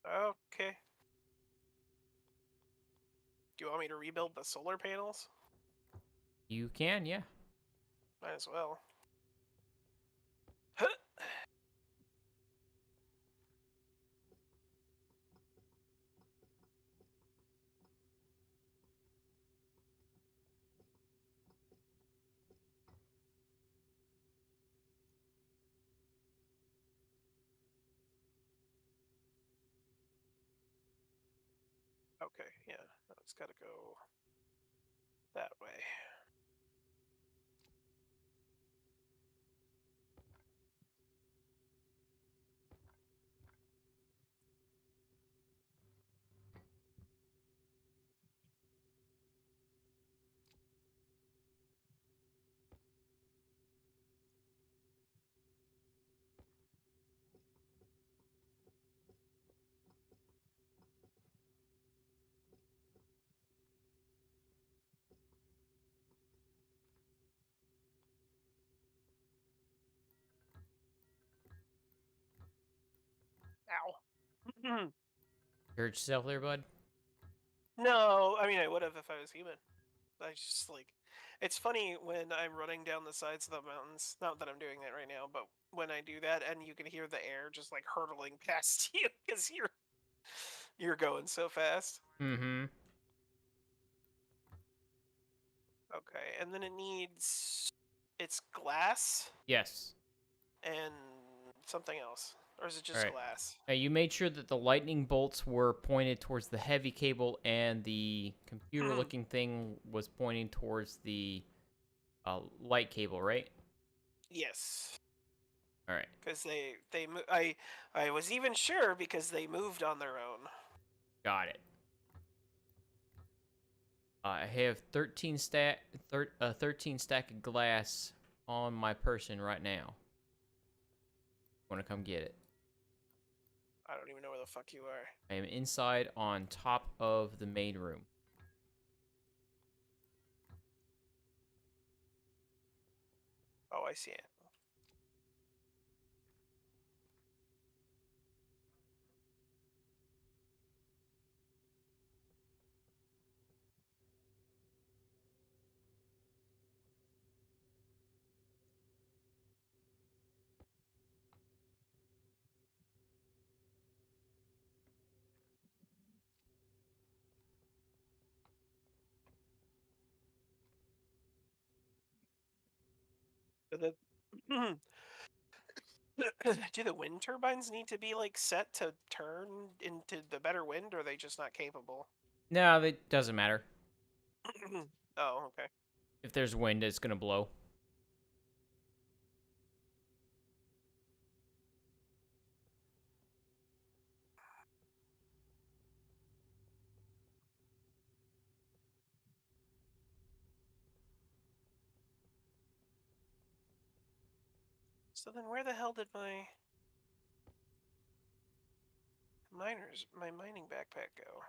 Okay. Do you want me to rebuild the solar panels? You can, yeah. Might as well. Okay, yeah, it's got to go that way. Ow. Hurt yourself there, bud? No, I mean, I would have if I was human. I just, like, it's funny when I'm running down the sides of the mountains. Not that I'm doing that right now, but when I do that and you can hear the air just, like, hurtling past you because you're going so fast. Mm-hmm. Okay, and then it needs... It's glass Yes. and something else. Or is it All just right. glass? Now, you made sure that the lightning bolts were pointed towards the heavy cable and the computer-looking thing was pointing towards the light cable, right? Yes. All right. Because I was even sure because they moved on their own. Got it. I have 13 stack of glass on my person right now. Want to come get it? I don't even know where the fuck you are. I am inside on top of the main room. Oh, I see it. Do the do the wind turbines need to be like set to turn into the better wind, or are they just not capable? No, that doesn't matter. Oh, okay. If there's wind, it's gonna blow. So then, where the hell did my mining backpack go?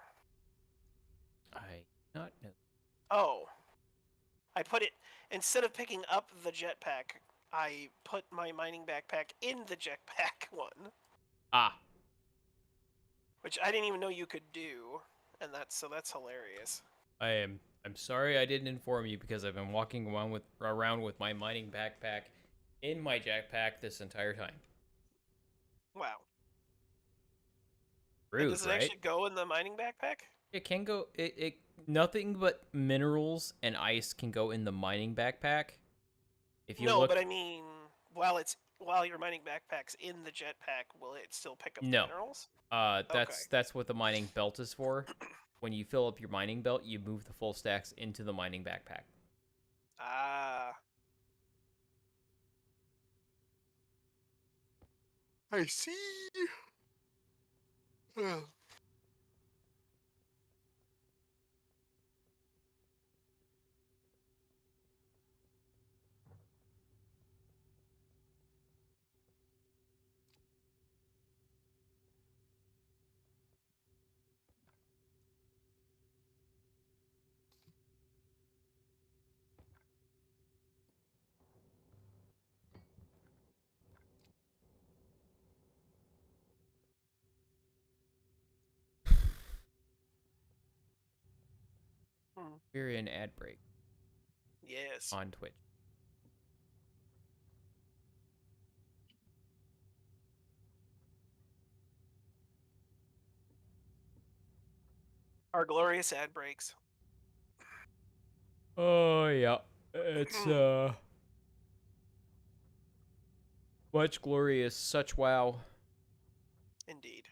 I not know. Oh, I put it instead of picking up the jetpack. I put my mining backpack in the jetpack one, Ah, which I didn't even know you could do, and that's hilarious. I'm sorry I didn't inform you because I've been walking around with my mining backpack in my jackpack this entire time. Wow. And Rude, does it right? actually go in the mining backpack? It can go. It nothing but minerals and ice can go in the mining backpack. If you No, but look, I mean, while your mining backpack's in the jetpack, will it still pick up the no. minerals? Okay. That's what the mining belt is for. When you fill up your mining belt, you move the full stacks into the mining backpack. Ah. I see. We're in ad break Yes. on Twitch. Our glorious ad breaks. Oh yeah, it's much glorious, such wow. Indeed.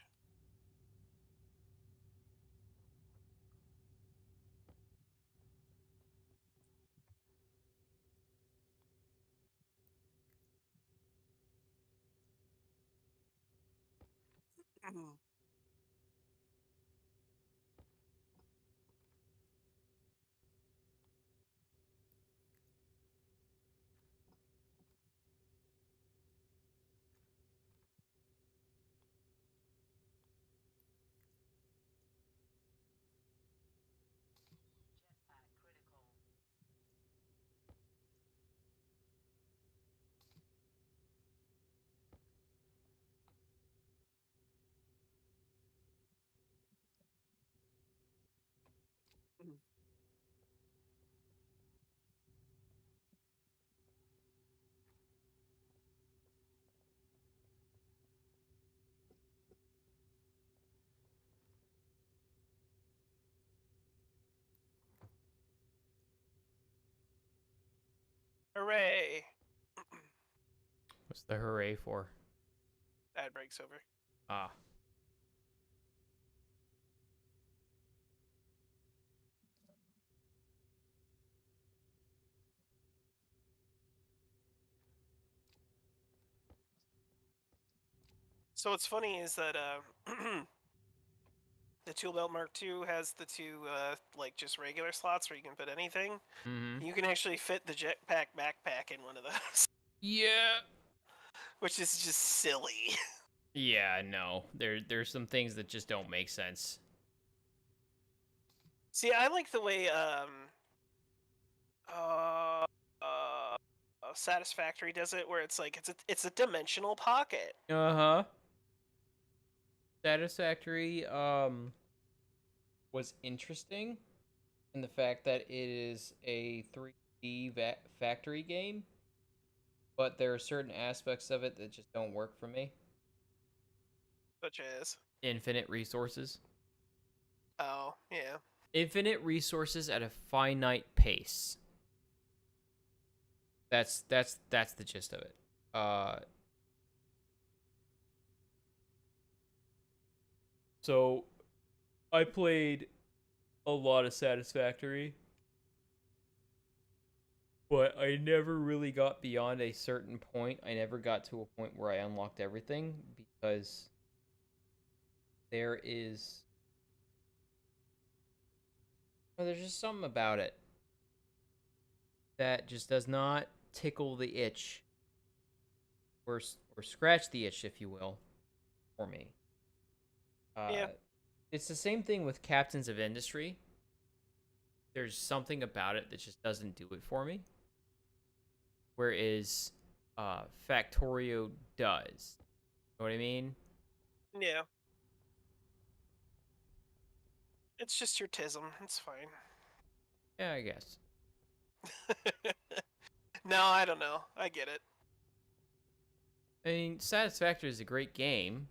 Hooray! What's the hooray for? Ad break's over. Ah. So what's funny is that the Tool Belt Mark II has the two like just regular slots where you can put anything. Mm-hmm. You can actually fit the jetpack backpack in one of those, Yeah. which is just silly. Yeah, no. There's some things that just don't make sense. See, I like the way uh, uh, Satisfactory does it, where it's like it's a dimensional pocket. Uh-huh. Satisfactory was interesting in the fact that it is a 3D factory game, but there are certain aspects of it that just don't work for me. Such as, Infinite resources. oh yeah, Infinite resources at a finite pace. That's the gist of it. So I played a lot of Satisfactory, but I never really got beyond a certain point. I never got to a point where I unlocked everything because there is there's just something about it that just does not tickle the itch or scratch the itch, if you will, for me. yeah, It's the same thing with Captains of Industry. There's something about it that just doesn't do it for me. Whereas Factorio does. You know what I mean? yeah. It's just your tism. It's fine. Yeah, I guess. No, I don't know. I get it. I mean, Satisfactory is a great game.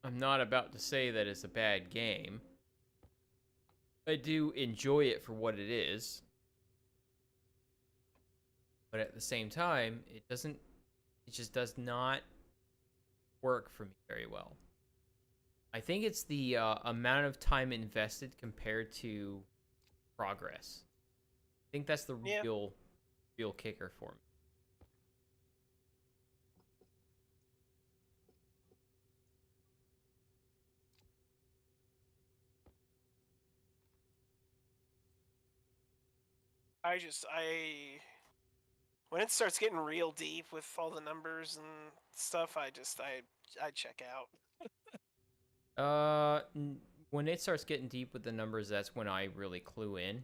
I'm not about to say that it's a bad game. I do enjoy it for what it is. But at the same time, it just does not work for me very well. I think it's the amount of time invested compared to progress. I think that's the Yeah. real kicker for me. I when it starts getting real deep with all the numbers and stuff, I check out. When it starts getting deep with the numbers, that's when I really clue in.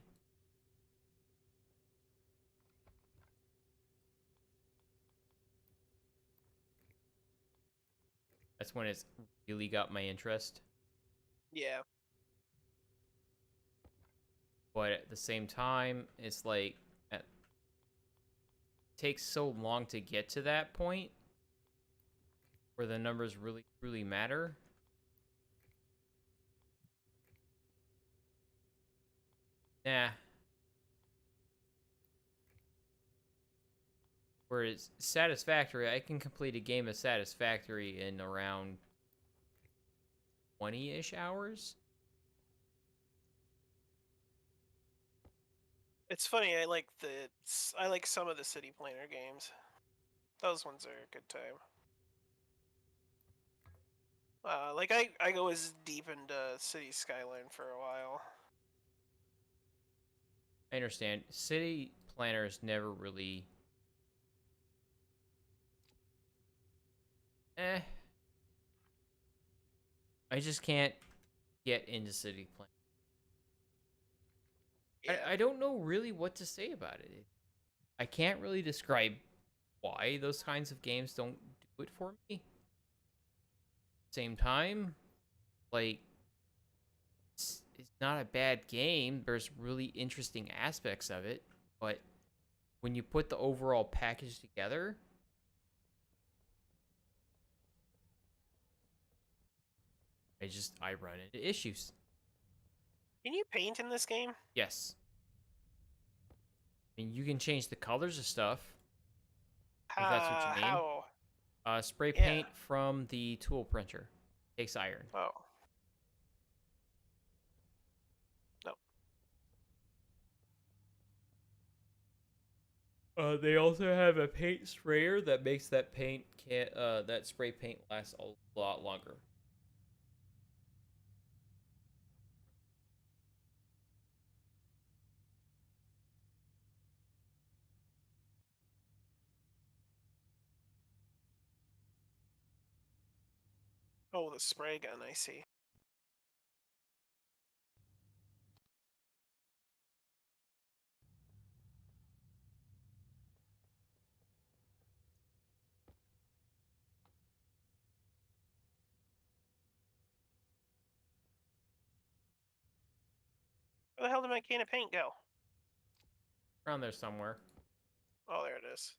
That's when it's really got my interest. Yeah. But at the same time, it's like it takes so long to get to that point where the numbers really truly matter. Nah. Whereas Satisfactory, I can complete a game of Satisfactory in around 20-ish hours. It's funny, I like some of the city planner games. Those ones are a good time. I go as deep into City Skyline for a while. I understand. City planners never really. Eh. I just can't get into city plan. Yeah. I don't know really what to say about it. I can't really describe why those kinds of games don't do it for me. Same time, like it's not a bad game. There's really interesting aspects of it, but when you put the overall package together, I run into issues. Can you paint in this game? Yes. I mean, you can change the colors of stuff if that's what you mean. How? Spray Yeah. paint from the tool printer. Takes iron. Oh. No. They also have a paint sprayer that makes that spray paint last a lot longer. Oh, the spray gun, I see. Where the hell did my can of paint go? Around there somewhere. Oh, there it is.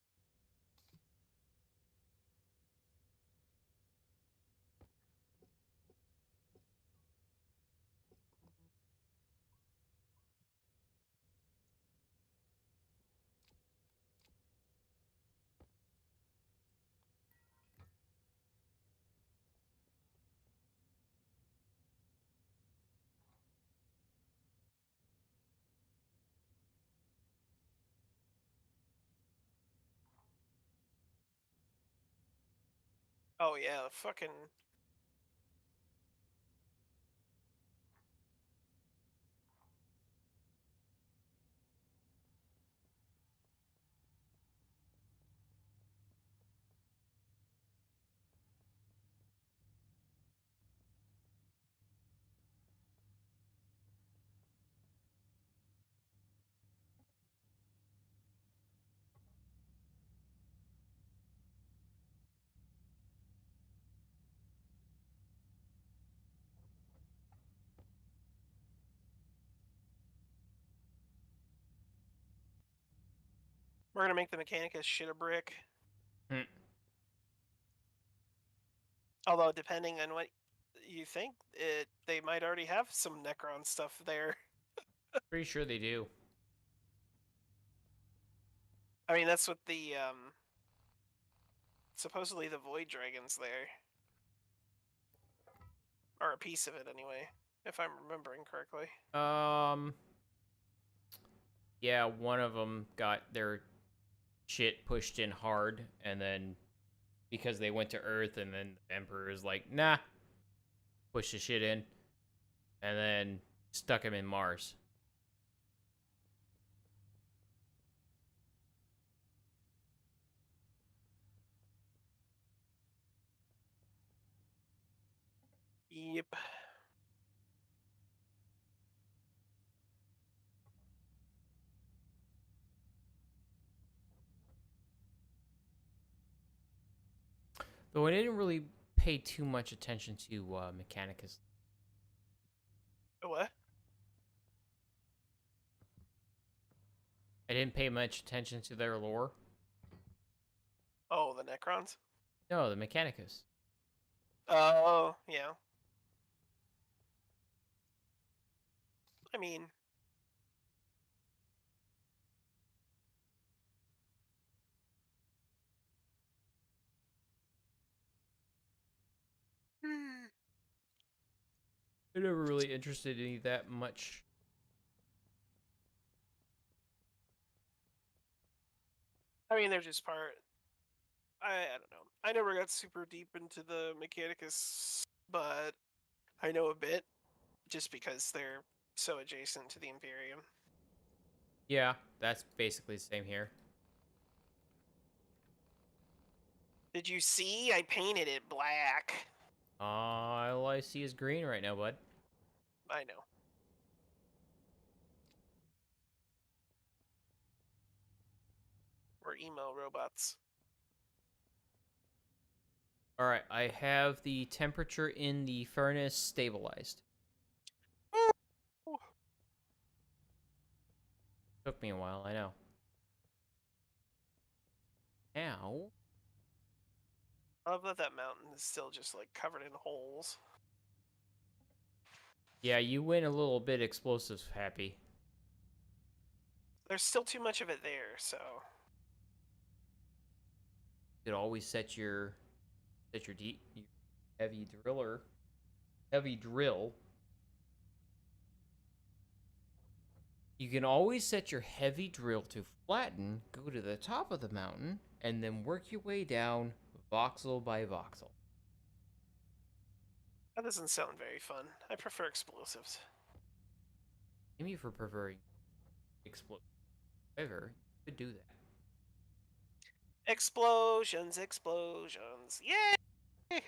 Oh yeah, fucking. We're gonna make the Mechanicus shit a brick. Hmm. Although, depending on what you think, they might already have some Necron stuff there. Pretty sure they do. I mean, that's what the supposedly the Void Dragon's there, or a piece of it anyway, if I'm remembering correctly. Um. Yeah, one of them got their shit pushed in hard, and then because they went to Earth, and then the Emperor is like, nah, push the shit in, and then stuck him in Mars. Yep. Though I didn't really pay too much attention to Mechanicus. What? I didn't pay much attention to their lore. Oh, the Necrons? No, the Mechanicus. Oh, yeah. I mean, hmm. I never really interested in that much. I mean, they're just part. I don't know. I never got super deep into the Mechanicus, but I know a bit just because they're so adjacent to the Imperium. Yeah, that's basically the same here. Did you see? I painted it black. All I see is green right now, bud. I know. We're emo robots. All right, I have the temperature in the furnace stabilized. Ooh. Took me a while, I know. Now, I love that that mountain is still just like covered in holes. yeah, you went a little bit explosives happy. There's still too much of it there, so You could always set your deep your heavy drill. You can always set your heavy drill to flatten, go to the top of the mountain, and then work your way down voxel by voxel. that doesn't sound very fun. I prefer explosives. Maybe for preferring explosive. However, you could do that. Explosions, explosions. Yay!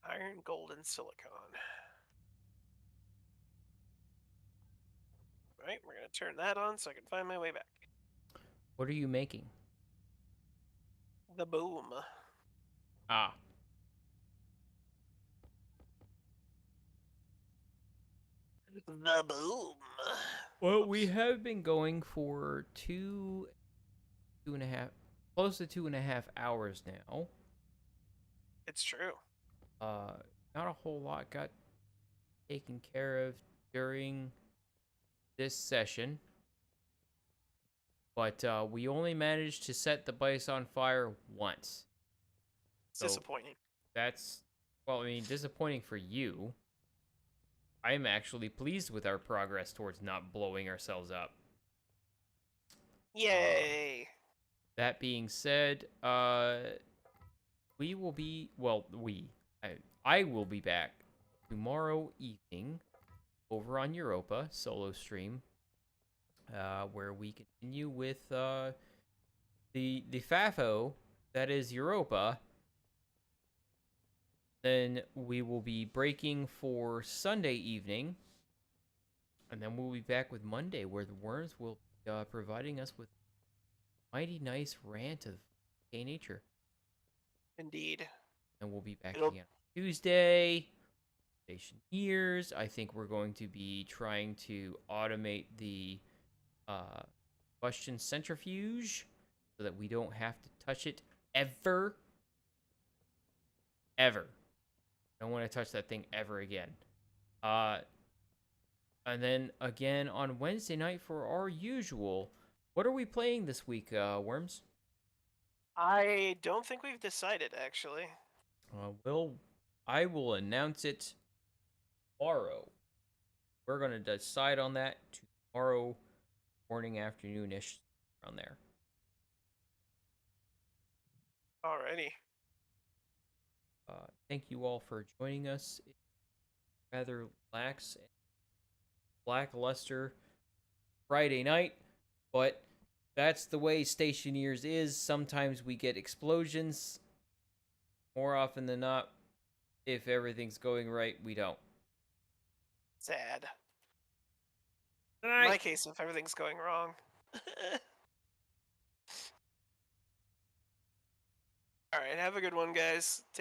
Iron, gold, and silicon. Right, we're gonna turn that on so I can find my way back. What are you making? The boom. Ah, The boom. well, we Whoops. have been going for two and a half, close to 2.5 hours now. It's true. Uh, Not a whole lot got taken care of during this session, but we only managed to set the base on fire once. It's So disappointing. that's, well, I mean, disappointing for you. I'm actually pleased with our progress towards not blowing ourselves up. Uh, Yay! that being said, we will be, well, I will be back tomorrow evening over on Europa solo stream, where we continue with the FAFO that is Europa. Then we will be breaking for Sunday evening, and then we'll be back with Monday, where the worms will be providing us with mighty nice rant of gay nature. Indeed. And we'll be back It'll again Tuesday. Stationeers. I think we're going to be trying to automate the uh, question centrifuge so that we don't have to touch it ever. Ever. I don't want to touch that thing ever again. And then again on Wednesday night for our usual. What are we playing this week, Worms? I don't think we've decided, actually. I will announce it tomorrow. We're gonna decide on that tomorrow morning, afternoonish, around there. Alrighty. Thank you all for joining us. It's rather lax and lackluster Friday night, but that's the way Stationeers is. Sometimes we get explosions. More often than not, if everything's going right, we don't. Sad. Good In my night. case, if everything's going wrong. Alright, have a good one, guys. Take